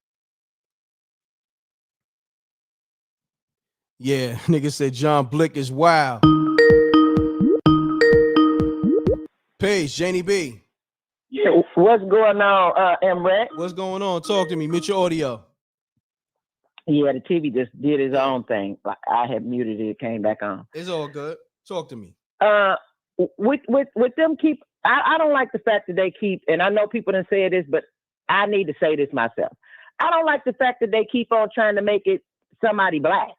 Yeah, nigga said John Blick is wild. Peace, Janie B. Yeah, what's going on, M.Reck? What's going on? Talk to me. Mutual Audio. Yeah, the TV just did its own thing. I had muted it, came back on. It's all good. Talk to me. With them I don't like the fact that they keep, and I know people didn't say this, but I need to say this myself. I don't like the fact that they keep on trying to make it somebody black.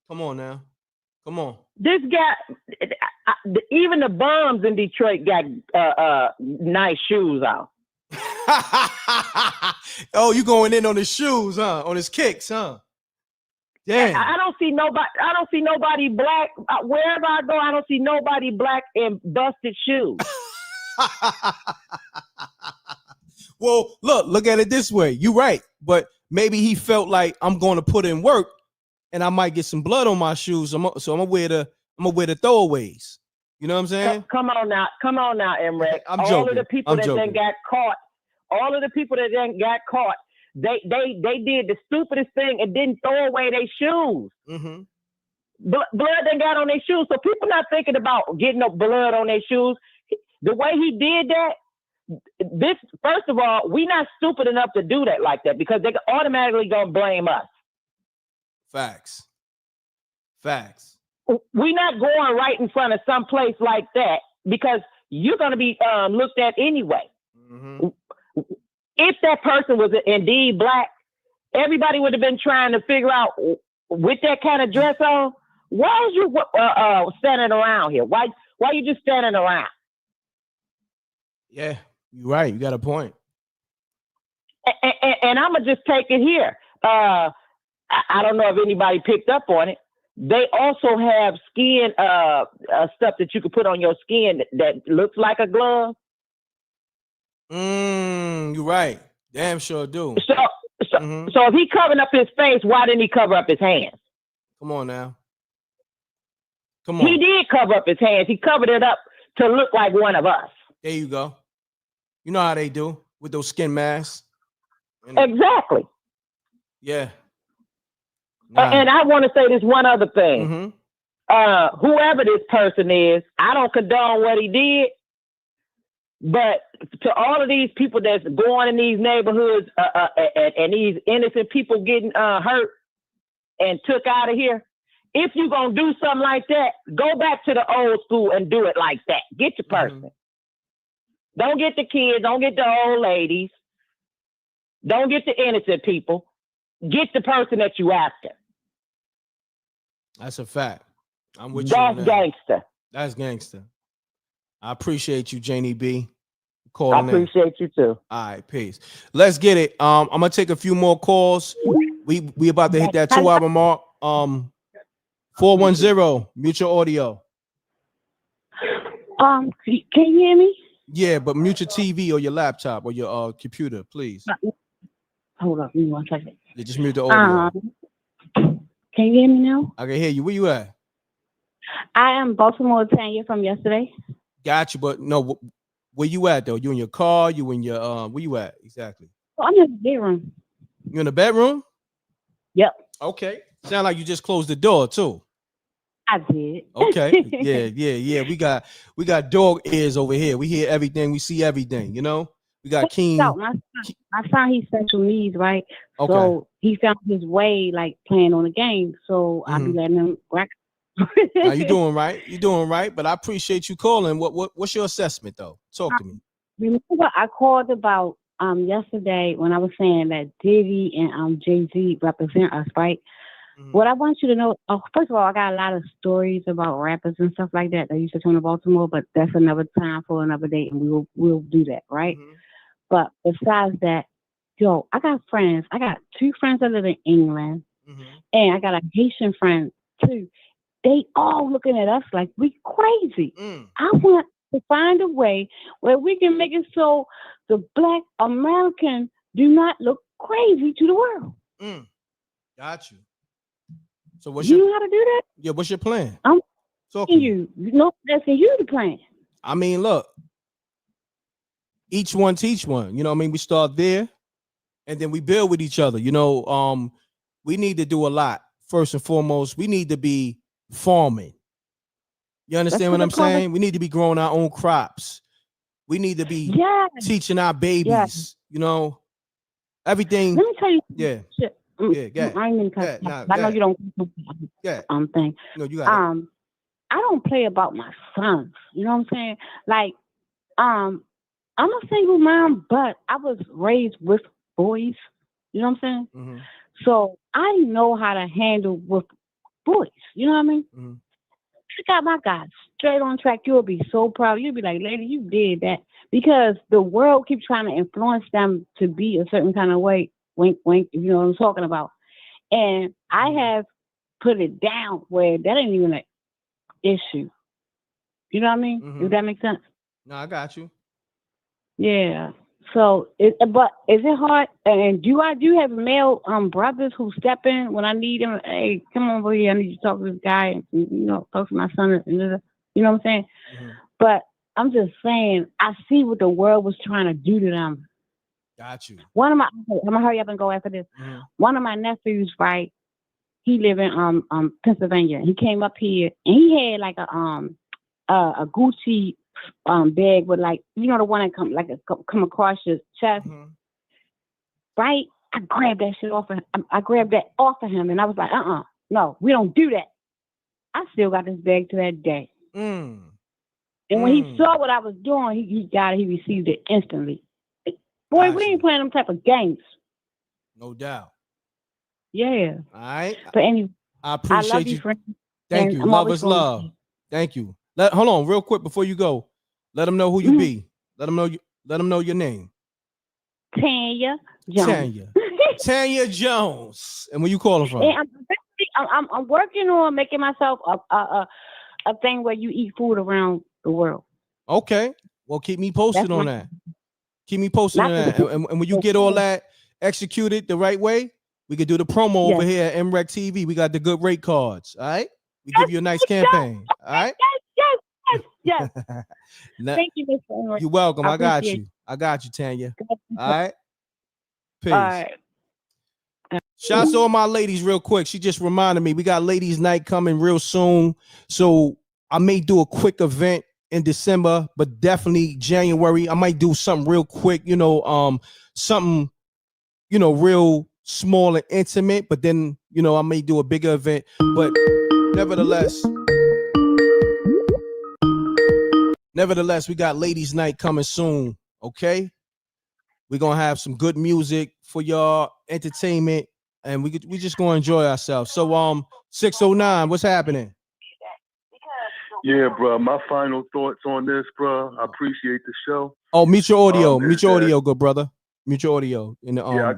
Come on now. Come on. This guy, even the bums in Detroit got nice shoes on. Oh, you going in on his shoes, huh? On his kicks, huh? Damn. I don't see nobody black. Wherever I go, I don't see nobody black in busted shoes. Well, look at it this way. You're right, but maybe he felt like I'm going to put in work, and I might get some blood on my shoes. So I'm gonna wear the throwaways. You know what I'm saying? Come on now, M.Reck. I'm all joking. of the people that then got caught, they did the stupidest thing and didn't throw away their shoes. Mm-hmm. Blood then got on their shoes, so people not thinking about getting no blood on their shoes. The way he did that, first of all, we not stupid enough to do that like that because they automatically gonna blame us. Facts. We're not going right in front of some place like that because you're gonna be looked at anyway. Mm-hmm. If that person was indeed black, everybody would have been trying to figure out with that kind of dress on, why are you standing around here? Why you just standing around? Yeah, you're right. You got a point. And I'm gonna just take it here. I don't know if anybody picked up on it. They also have skin stuff that you can put on your skin that looks like a glove. You're right. Damn sure do. So if he covered up his face, why didn't he cover up his hands? Come on now. Come on. He did cover up his hands. He covered it up to look like one of us. There you go. You know how they do with those skin masks. Exactly. Yeah. And I want to say this one other thing. Mm-hmm. Whoever this person is, I don't condone what he did. But to all of these people that's going in these neighborhoods and these innocent people getting hurt and took out of here, if you're going to do something like that, go back to the old school and do it like that. Get your person. Mm-hmm. Don't get the kids. Don't get the old ladies. Don't get the innocent people. Get the person that you after. That's a fact. I'm with you. That's gangster. That's gangster. I appreciate you, Janie B. I appreciate you too. All right, peace. Let's get it. I'm gonna take a few more calls. We about to hit that 2-hour mark. 410 mutual audio. Can you hear me? Yeah, but mute your TV or your laptop or your computer, please. Hold up, give me 1 second. Yeah, just mute the audio. Can you hear me now? I can hear you. Where you at? I am Baltimore, Tanya from yesterday. Got you, but no, where you at though? You in your car? You in your where you at exactly? Oh, I'm in the bedroom. You in the bedroom? Yep. Okay. Sound like you just closed the door too. I did. Okay. Yeah. We got dog ears over here. We hear everything. We see everything. You know. We got keen. My son, he's special needs, right? Okay. So he found his way, like playing on the game. So I'll be letting him rack. Now, you doing right. You're doing right. But I appreciate you calling. What's your assessment though? Talk to me. Remember, I called about yesterday when I was saying that Diddy and Jay-Z represent us, right? Mm-hmm. What I want you to know, first of all, I got a lot of stories about rappers and stuff like that used to come to Baltimore, but that's another time for another day, and we'll do that, right? Mm-hmm. But besides that, I got friends. I got 2 friends that live in England, and I got a Haitian friend too. They all looking at us like we crazy. I want to find a way where we can make it so the Black American do not look crazy to the world. Got you. So what's you know how to do that? Yeah, what's your plan? I'm talking you. No, that's you the plan. I mean, look, each one teach one. You know what I mean? We start there and then we build with each other. You know, we need to do a lot. First and foremost, we need to be farming. You understand what I'm saying? We need to be growing our own crops. We need to be teaching our babies, you know, everything. Let me tell you. Yeah. Shit. Yeah, I know you don't. Thing. No, you got it. I don't play about my sons. You know what I'm saying? Like, I'm a single mom, but I was raised with boys. You know what I'm saying? Mm-hmm. So I know how to handle with boys. You know what I mean? Mm-hmm. I got my guys straight on track. You'll be so proud. You'll be like, lady, you did that. Because the world keeps trying to influence them to be a certain kind of way. Wink, wink, if you know what I'm talking about. And I have put it down where that ain't even an issue. You know what I mean? If that makes sense. No, I got you. Yeah. So, but is it hard? And do you have male brothers who step in when I need them? Hey, come over here. I need you to talk to this guy. And, talk to my son. And, you know what I'm saying? Mm-hmm. But I'm just saying, I see what the world was trying to do to them. Got you. I'm gonna hurry up and go after this. Mm-hmm. One of my nephews, right? He live in Pennsylvania. He came up here and he had like a Gucci bag with like the one that come across your chest, right? I grabbed that shit off of him. I grabbed that off of him and I was like, no, we don't do that. I still got this bag to that day. And when he saw what I was doing, he received it instantly. Boy, we ain't playing them type of games. No doubt. Yeah. All right. But anyway, I appreciate I love you. Friend. Thank you. Love is love. Thank you. Hold on real quick before you go. Let them know who you be. Let them know your name. Tanya Jones. Tanya Jones. And where you calling from? And I'm working on making myself a thing where you eat food around the world. Okay. Well, keep me posted on that. Keep me posted on that. And when you get all that executed the right way, we could do the promo over here at mrecktv. We got the good rate cards. All right. We give you a nice campaign. All right. Yes. Thank you, Mr. Henry. You're welcome. I got you. I got you, Tanya. All right. Peace. All right. Shouts to all my ladies real quick. She just reminded me we got ladies night coming real soon. So I may do a quick event in December, but definitely January. I might do something real quick, something, real small and intimate, but then, I may do a bigger event, but nevertheless, we got ladies night coming soon. Okay. We're going to have some good music for y'all, entertainment, and we just going to enjoy ourselves. So, 609, what's happening? Yeah, bro. My final thoughts on this, bro. I appreciate the show. Oh, mute your audio. Mute your audio, good brother. Mute your audio. Yeah,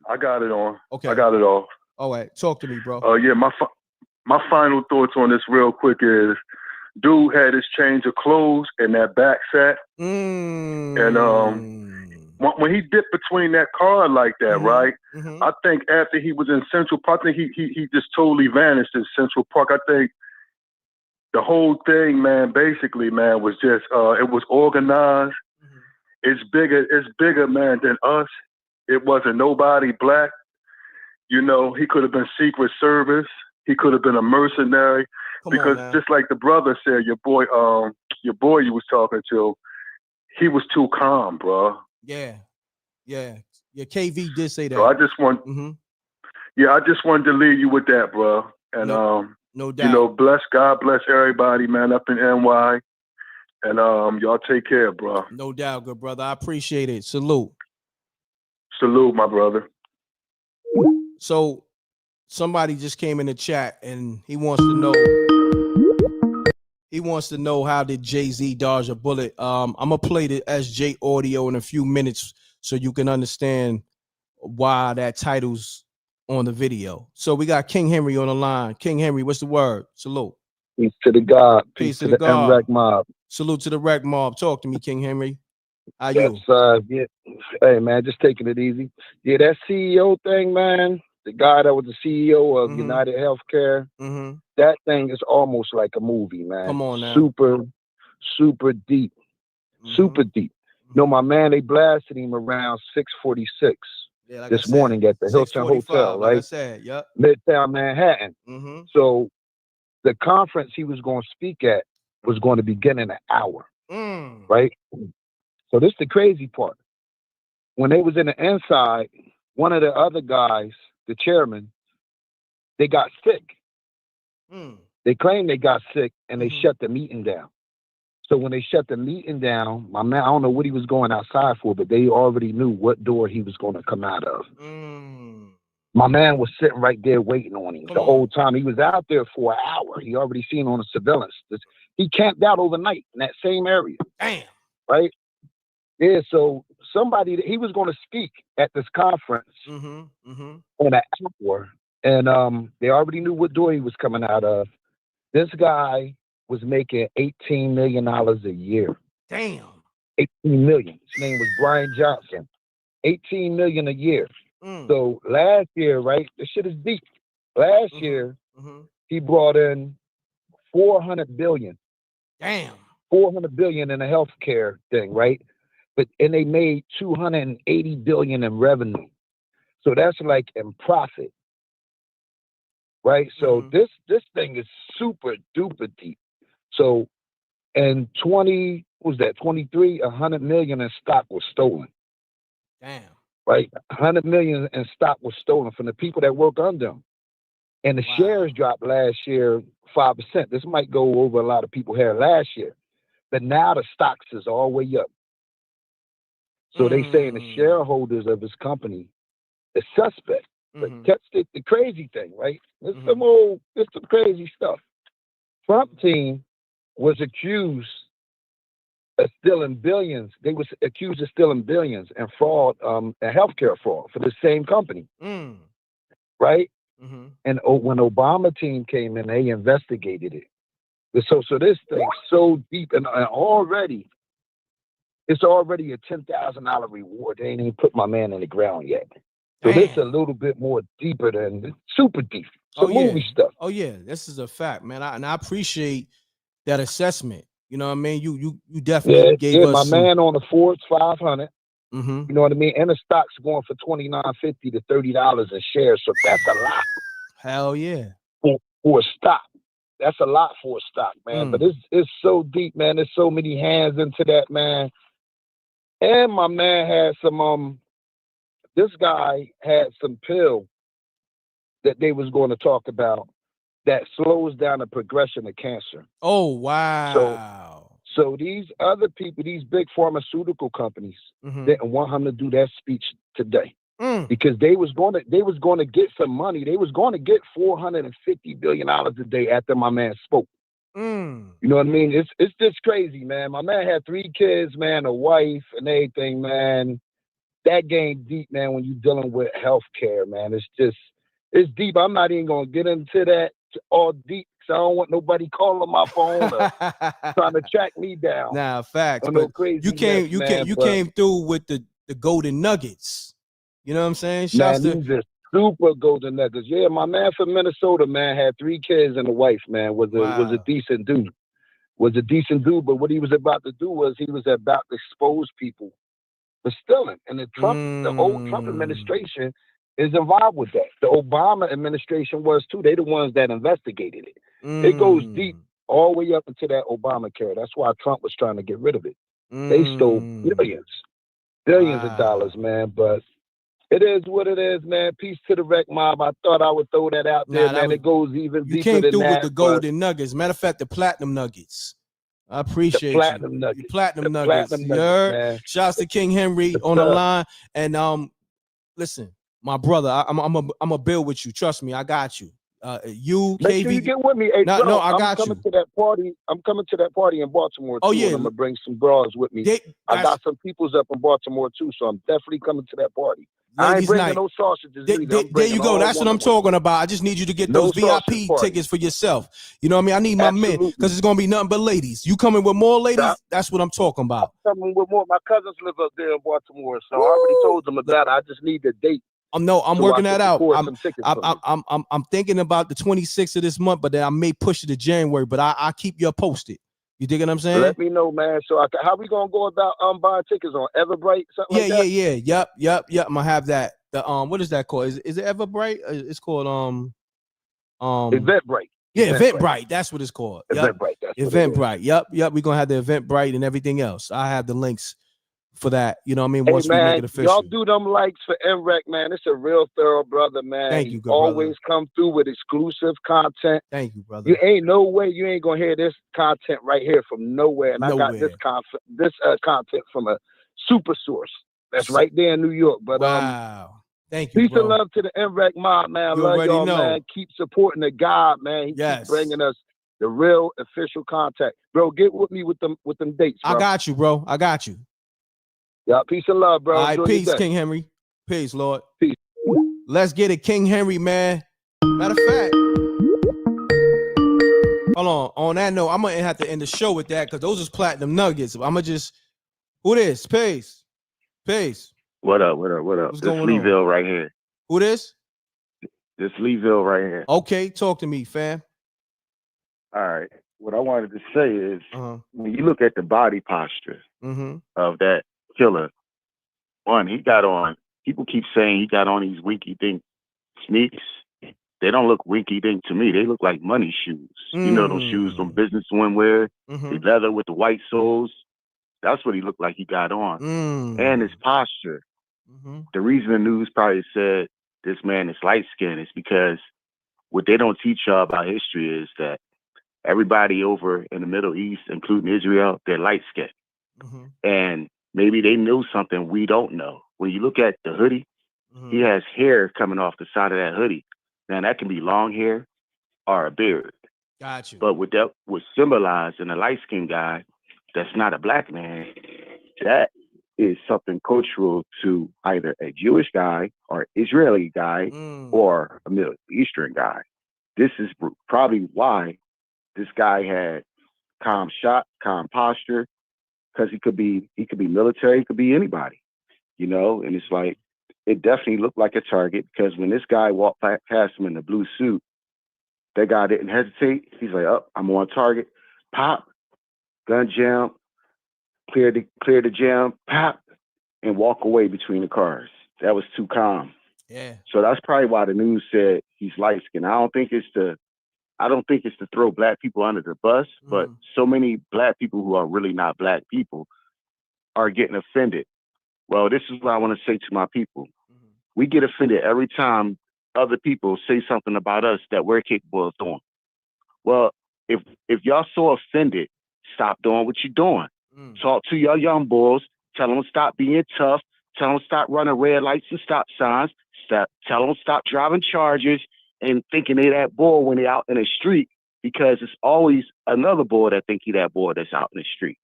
I got it on. Okay. I got it off. All right. Talk to me, bro. Yeah, my final thoughts on this real quick is dude had his change of clothes and that back set. And when he dipped between that car like that, right? I think after he was in Central Park, I think he just totally vanished in Central Park. I think the whole thing, man, basically, man, was just it was organized. It's bigger, man, than us. It wasn't nobody black. He could have been Secret Service. He could have been a mercenary. Because just like the brother said, your boy you was talking to, he was too calm, bro. Yeah. KV did say that. So I just want, I just wanted to leave you with that, bro. And no doubt. God bless everybody, man, up in NY. And y'all take care, bro. No doubt, good brother. I appreciate it. Salute, my brother. So somebody just came in the chat and he wants to know how did Jay-Z dodge a bullet. I'm gonna play the SJ audio in a few minutes so you can understand why that title's on the video. So we got King Henry on the line. King Henry, what's the word? Salute. Peace to the God. Peace to the God. M.Reck. Salute to the Reckmobb. Talk to me, King Henry. How you? Yeah. Hey, man, just taking it easy. Yeah, that CEO thing, man. The guy that was the CEO of United Healthcare. That thing is almost like a movie, man. Come on now. Super deep. Super deep. My man, they blasted him around 6:46 this morning at the Hilton Hotel, right? Like I said, yep. Midtown Manhattan. So the conference he was going to speak at was going to begin in an hour, right? So this is the crazy part. When they was in the inside, one of the other guys, the chairman, they got sick. They claimed they got sick and they shut the meeting down. So when they shut the meeting down, my man, I don't know what he was going outside for, but they already knew what door he was going to come out of. My man was sitting right there waiting on him the whole time. He was out there for an hour. He already seen on the surveillance. He camped out overnight in that same area. Damn. Right? Yeah, so he was going to speak at this conference in an hour. And they already knew what door he was coming out of. This guy was making $18 million a year. Damn. 18 million. His name was Brian Johnson. 18 million a year. So last year, right? This shit is deep. Last year, he brought in 400 billion. Damn. 400 billion in a healthcare thing, right? And they made 280 billion in revenue. So that's like in profit. Right? So this thing is super duper deep. So in 23, 100 million in stock was stolen. Damn. Right? 100 million in stock was stolen from the people that work under them. And the shares dropped last year 5%. This might go over a lot of people's head last year. But now the stocks is all the way up. So they saying the shareholders of his company is suspect. But catch the crazy thing, right? It's some crazy stuff. Trump team was accused of stealing billions. They was accused of stealing billions and fraud, and healthcare fraud for the same company. Right? And when Obama team came in, they investigated it. So this thing's so deep and already, it's already a $10,000 reward. They ain't even put my man in the ground yet. So this is a little bit more deeper than super deep. Some movie stuff. Oh yeah, this is a fact, man. I appreciate that assessment. You know what I mean? You definitely gave us my some... man on the Forbes 500. You know what I mean? And the stock's going for $29.50 to $30 a share. So that's a lot. Hell yeah. For a stock. That's a lot for a stock, man. But it's so deep, man. There's so many hands into that, man. And my man had some this guy had some pill that they was going to talk about that slows down the progression of cancer. Oh wow. So these other people, these big pharmaceutical companies, didn't want him to do that speech today. Because they was going to get some money. They was going to get $450 billion a day after my man spoke. You know what I mean? It's just crazy, man. My man had 3 kids, man, a wife and everything, man. That game deep, man, when you're dealing with healthcare, man. It's deep. I'm not even gonna get into that all deep because I don't want nobody calling my phone or trying to track me down. Nah, facts. No But you came through with the golden nuggets. You know what I'm saying? Man, these are super golden nuggets. Yeah, my man from Minnesota, man, had 3 kids and a wife, man, was a decent dude. But what he was about to do was he was about to expose people for stealing. And the old Trump administration is involved with that. The Obama administration was too. They the ones that investigated it. It goes deep all the way up into that Obamacare. That's why Trump was trying to get rid of it. They stole billions of dollars, man. But it is what it is, man. Peace to the Reckmobb. I thought I would throw that out there, man. It goes even deeper than that. You came through with the golden nuggets. Matter of fact, the platinum nuggets. I appreciate the platinum nuggets. Platinum nuggets. Shouts to King Henry on the line. And listen, my brother, I'm a build with you. Trust me, I got you. You, Make KV, sure you get with me. Hey, no, bro, I got I'm coming to that party in Baltimore too. Oh, yeah. And I'm gonna bring some bras with me. I got some peoples up in Baltimore too, so I'm definitely coming to that party. I ain't bringing no sausages. There you go. That's what I'm talking about. I just need you to get those VIP tickets for yourself. You know what I mean? I need my men because it's gonna be nothing but ladies. You coming with more ladies? That's what I'm talking about. I'm coming with more. My cousins live up there in Baltimore, so I already told them about it. I just need the date. I'm working that out. I'm thinking about the 26th of this month, but then I may push it to January. But I keep you posted. You dig what I'm saying? Let me know, man. So how we gonna go about buying tickets on Everbright? Something like that? Yep. I'm gonna have that. The what is that called? Is it Everbright? It's called Eventbrite. Yeah, Eventbrite. That's what it's called. Eventbrite. Eventbrite. Yep. We're gonna have the Eventbrite and everything else. I have the links for that. You know what I mean? Once we make it official. Y'all do them likes for M.Reck, man. It's a real thorough brother, man. Thank you, good always brother. Come through with exclusive content. Thank you, brother. You ain't no way you ain't gonna hear this content right here from nowhere. And I got this content from a super source that's right there in New York. But wow. Thank you. Peace and love to the M.Reck mob, man. You Love y'all, know. man. Keep supporting the God, man. He keeps bringing us the real official contact. Bro, get with me with them dates, bro. I got you, bro. I got you. Yeah, peace and love, bro. All right, Enjoy peace, your day. King Henry. Peace, Lord. Peace. Let's get it, King Henry, man. Matter of fact, hold on. On that note, I'm gonna have to end the show with that because those is platinum nuggets. I'm gonna just Who this? Peace. Peace. What up? What up? What up? What's This going Leeville on? right here. Who this? This Leeville right here. Okay, talk to me, fam. All right. What I wanted to say is when you look at the body posture of that killer, one, he got on, people keep saying he got on these winky dink sneaks. They don't look winky dink to me. They look like money shoes. You know those shoes from businessmen wear? The leather with the white soles. That's what he looked like he got on. And his posture. The reason the news probably said this man is light skinned is because what they don't teach y'all about history is that everybody over in the Middle East, including Israel, they're light skinned. And maybe they knew something we don't know. When you look at the hoodie, he has hair coming off the side of that hoodie. Now that can be long hair or a beard. Got you. But what that would symbolize in a light skinned guy that's not a black man, that is something cultural to either a Jewish guy or Israeli guy or a Middle Eastern guy. This is probably why this guy had calm shot, calm posture, because he could be military, he could be anybody, you know. And it's like it definitely looked like a target because when this guy walked past him in the blue suit, that guy didn't hesitate. He's like, "Oh, I'm on target." Pop, gun jam, clear the jam, pop, and walk away between the cars. That was too calm. Yeah. So that's probably why the news said he's light skinned. I don't think it's to throw black people under the bus, but so many black people who are really not black people are getting offended. Well, this is what I want to say to my people. We get offended every time other people say something about us that we're capable of doing. Well, if y'all so offended, stop doing what you're doing. Talk to your young boys, tell them stop being tough, tell them stop running red lights and stop signs, tell them stop driving Chargers and thinking they that boy when they out in the street, because it's always another boy that think he that boy that's out in the street.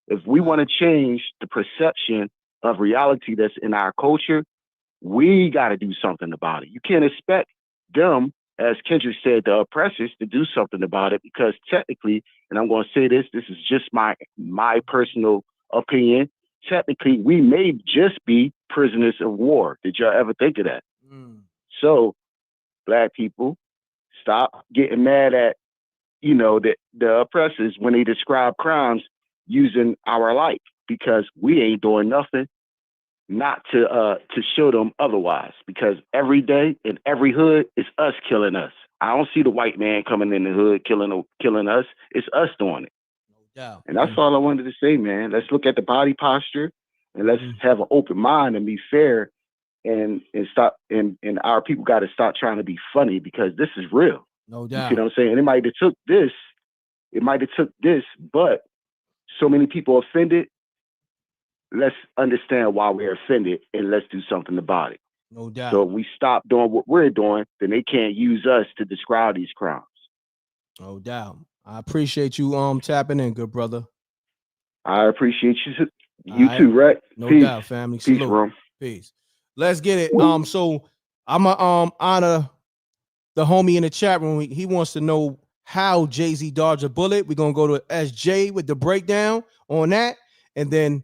If we want to change the perception of reality that's in our culture, we got to do something about it. You can't expect them, as Kendrick said, the oppressors, to do something about it, because technically, and I'm going to say this is just my personal opinion, technically, we may just be prisoners of war. Did y'all ever think of that? So, black people, stop getting mad at, you know, the oppressors when they describe crimes using our life, because we ain't doing nothing not to show them otherwise, because every day in every hood is us killing us. I don't see the white man coming in the hood killing us. It's us doing it. Yeah. And that's all I wanted to say, man. Let's look at the body posture and let's have an open mind and be fair, and stop, and our people got to stop trying to be funny, because this is real. No doubt. You see what I'm saying? It might have took this, but so many people offended. Let's understand why we're offended and let's do something about it. No doubt. So if we stop doing what we're doing, then they can't use us to describe these crimes. No doubt. I appreciate you tapping in, good brother. I appreciate you too, Reck. No Peace. doubt, family. Peace, Salute. bro. Peace. Let's get it. So I'm gonna honor the homie in the chat room. He wants to know how Jay-Z dodged a bullet. We're gonna go to SJ with the breakdown on that, and then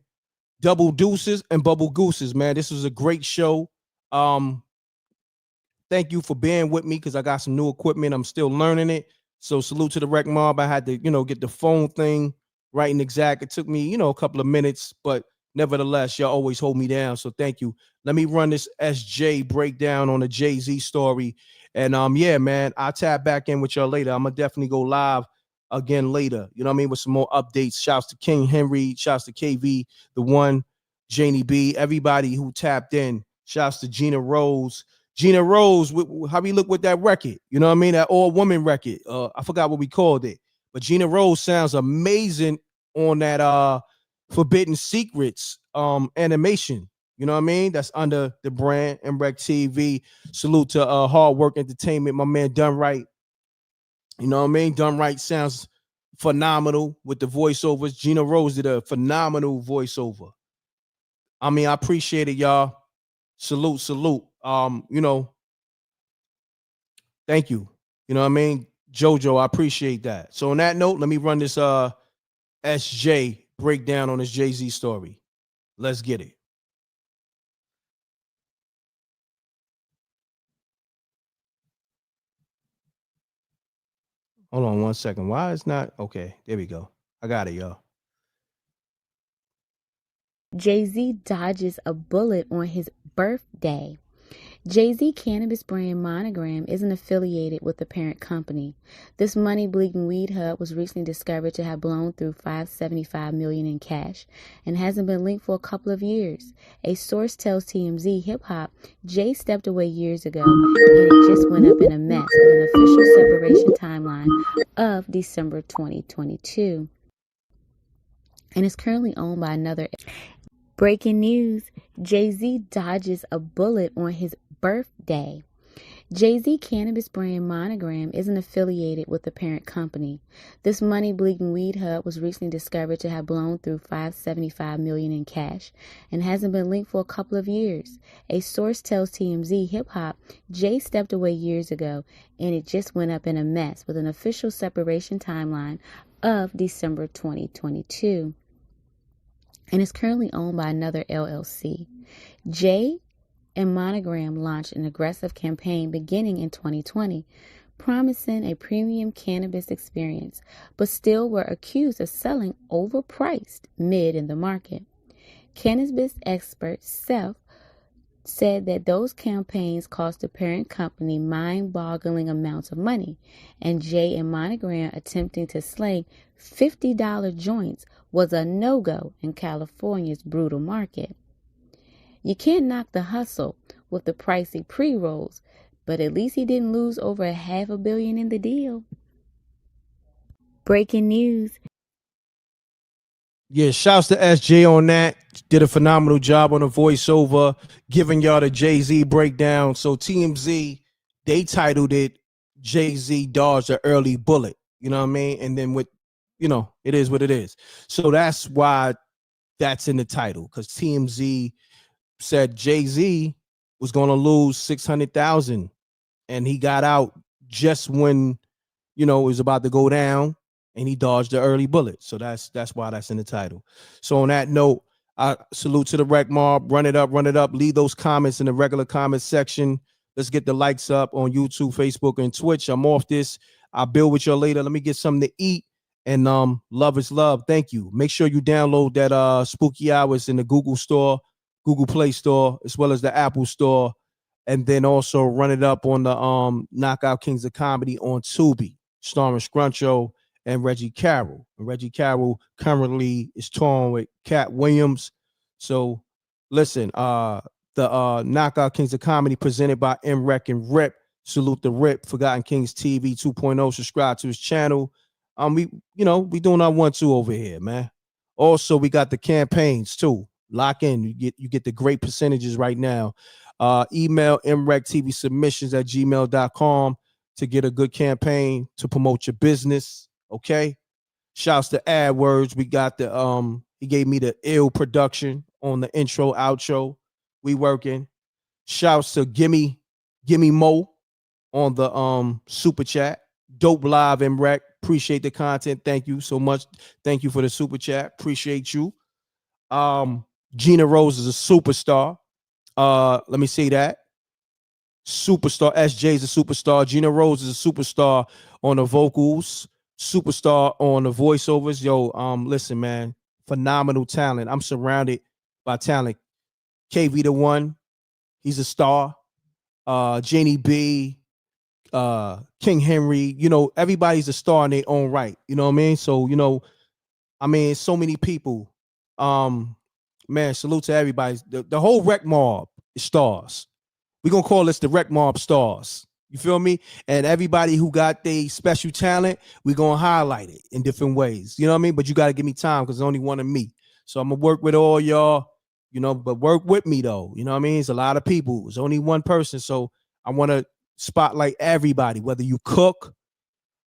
double deuces and bubble gooses, man. This was a great show. Thank you for being with me, because I got some new equipment. I'm still learning it. So salute to the Reckmobb. I had to, get the phone thing right and exact. It took me, a couple of minutes, but nevertheless, y'all always hold me down. So thank you. Let me run this SJ breakdown on the Jay-Z story. And yeah, man, I'll tap back in with y'all later. I'm gonna definitely go live again later. You know what I mean? With some more updates. Shouts to King Henry, shouts to KV, the one, Janie B, everybody who tapped in. Shouts to Gina Rose. Gina Rose, how we look with that record? You know what I mean? That all-woman record. I forgot what we called it. But Gina Rose sounds amazing on that Forbidden Secrets animation. You know what I mean? That's under the brand mrecktv. Salute to Hard Work Entertainment, my man Done Right. You know what I mean? Done Right sounds phenomenal with the voiceovers. Gina Rose did a phenomenal voiceover. I mean, I appreciate it, y'all. Salute. Thank you. You know what I mean? Jojo, I appreciate that. So on that note, let me run this SJ breakdown on this Jay-Z story. Let's get it. Hold on 1 second. Why is not okay? There we go. I got it, y'all. Jay-Z dodges a bullet on his birthday. Jay-Z cannabis brand Monogram isn't affiliated with the parent company. This money-bleeding weed hub was recently discovered to have blown through $575 million in cash and hasn't been linked for a couple of years. A source tells TMZ Hip-Hop Jay stepped away years ago and it just went up in a mess with an official separation timeline of December 2022 and is currently owned by another. Breaking news, Jay-Z dodges a bullet on his birthday. Jay-Z cannabis brand Monogram isn't affiliated with the parent company. This money-bleeding weed hub was recently discovered to have blown through $575 million in cash and hasn't been linked for a couple of years. A source tells TMZ Hip-Hop Jay stepped away years ago and it just went up in a mess with an official separation timeline of December 2022 and is currently owned by another LLC. Jay and Monogram launched an aggressive campaign beginning in 2020, promising a premium cannabis experience, but still were accused of selling overpriced mid in the market. Cannabis expert Seth said that those campaigns cost the parent company mind-boggling amounts of money, and Jay and Monogram attempting to sling $50 joints was a no-go in California's brutal market. You can't knock the hustle with the pricey pre-rolls, but at least he didn't lose over $500 million in the deal. Breaking news. Yeah, shouts to SJ on that. Did a phenomenal job on the voiceover, giving y'all the Jay-Z breakdown. So TMZ, they titled it Jay-Z dodged an early bullet. You know what I mean? And then with, it is what it is. So that's why that's in the title, because TMZ said Jay-Z was going to lose $600,000 and he got out just when, it was about to go down and he dodged the early bullet. So that's why that's in the title. So on that note, I salute to the Reckmobb. Run it up. Leave those comments in the regular comments section. Let's get the likes up on YouTube, Facebook, and Twitch. I'm off this. I'll build with you later. Let me get something to eat. And love is love. Thank you. Make sure you download that Spooky Hours in the Google Store, Google Play Store, as well as the Apple Store. And then also run it up on the Knockout Kings of Comedy on Tubi, starring Scruncho and Reggie Carroll. And Reggie Carroll currently is touring with Cat Williams. So listen, the Knockout Kings of Comedy presented by M.Reck and Rip. Salute the Rip, Forgotten Kings TV 2.0. Subscribe to his channel. We doing our 1-2 over here, man. Also, we got the campaigns too. Lock in. You get the great percentages right now. Email mrecktv submissions@gmail.com to get a good campaign to promote your business. Okay. Shouts to AdWords. We got the he gave me the ill production on the intro, outro. We working. Shouts to Gimme Mo on the super chat. Dope live M.Reck. Appreciate the content. Thank you so much. Thank you for the super chat. Appreciate you. Gina Rose is a superstar. Let me say that. Superstar. SJ is a superstar. Gina Rose is a superstar on the vocals, superstar on the voiceovers. Yo, listen, man, phenomenal talent. I'm surrounded by talent. KV the One, he's a star. Janie B, King Henry, everybody's a star in their own right. You know what I mean? So, so many people. Man, salute to everybody. The whole Reckmobb is stars. We're going to call this the Reckmobb stars. You feel me? And everybody who got their special talent, we're going to highlight it in different ways. You know what I mean? But you got to give me time because there's only one of me. So I'm going to work with all y'all, but work with me though. You know what I mean? It's a lot of people. It's only one person. So I want to spotlight everybody, whether you cook,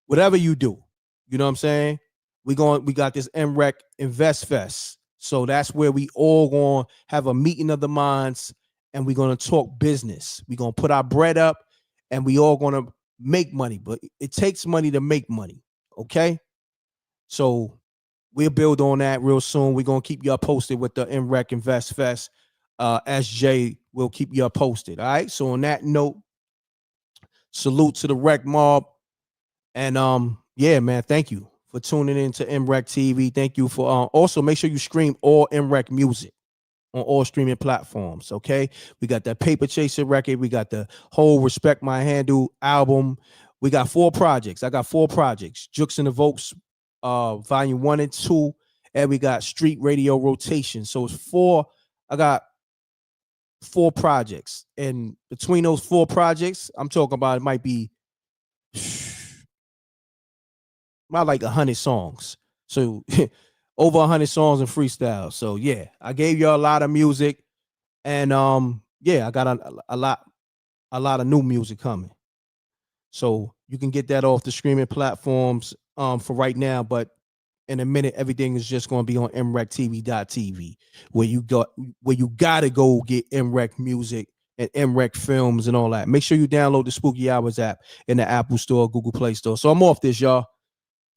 whatever you do. You know what I'm saying? We got this M.Reck Invest Fest. So that's where we all going to have a meeting of the minds and we're going to talk business. We're going to put our bread up and we all going to make money, but it takes money to make money. Okay. So we'll build on that real soon. We're gonna keep y'all posted with the M.Reck Invest Fest. SJ will keep y'all posted. All right. So on that note, salute to the Reckmobb. And yeah, man, thank you for tuning in to M.Reck TV. Thank you for also make sure you stream all M.Reck music on all streaming platforms. Okay. We got that Paper Chaser record. We got the whole Respect My Handle album. We got 4 projects. I got 4 projects. Jukes and the Vokes, volume 1 and 2. And we got Street Radio Rotation. So it's 4. I got 4 projects. And between those 4 projects, I'm talking about it might be about like 100 songs. So over 100 songs and freestyle. So yeah, I gave y'all a lot of music. And yeah, I got a lot of new music coming. So you can get that off the streaming platforms for right now, but in a minute, everything is just going to be on mrecktv.tv, where you gotta go get M.Reck music and M.Reck films and all that. Make sure you download the Spooky Hours app in the Apple Store, Google Play Store. So I'm off this, y'all.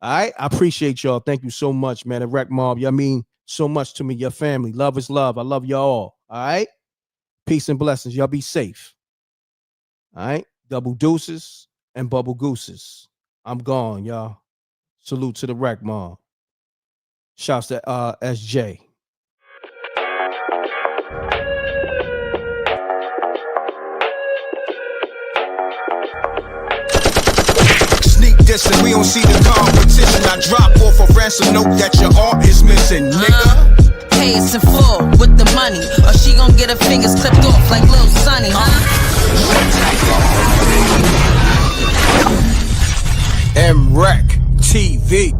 All right, I appreciate y'all. Thank you so much, man. The Reckmobb, y'all mean so much to me. Your family, love is love. I love y'all all. All right, peace and blessings. Y'all be safe. All right, double deuces and bubble gooses. I'm gone, y'all. Salute to the Reckmobb. Shouts to SJ. Sneak dissing, we don't see the competition. I drop off a ransom note that your art is missing, nigga. Pay us in full with the money, or she gon' get her fingers clipped off like Lil Sonny, M.Reck TV.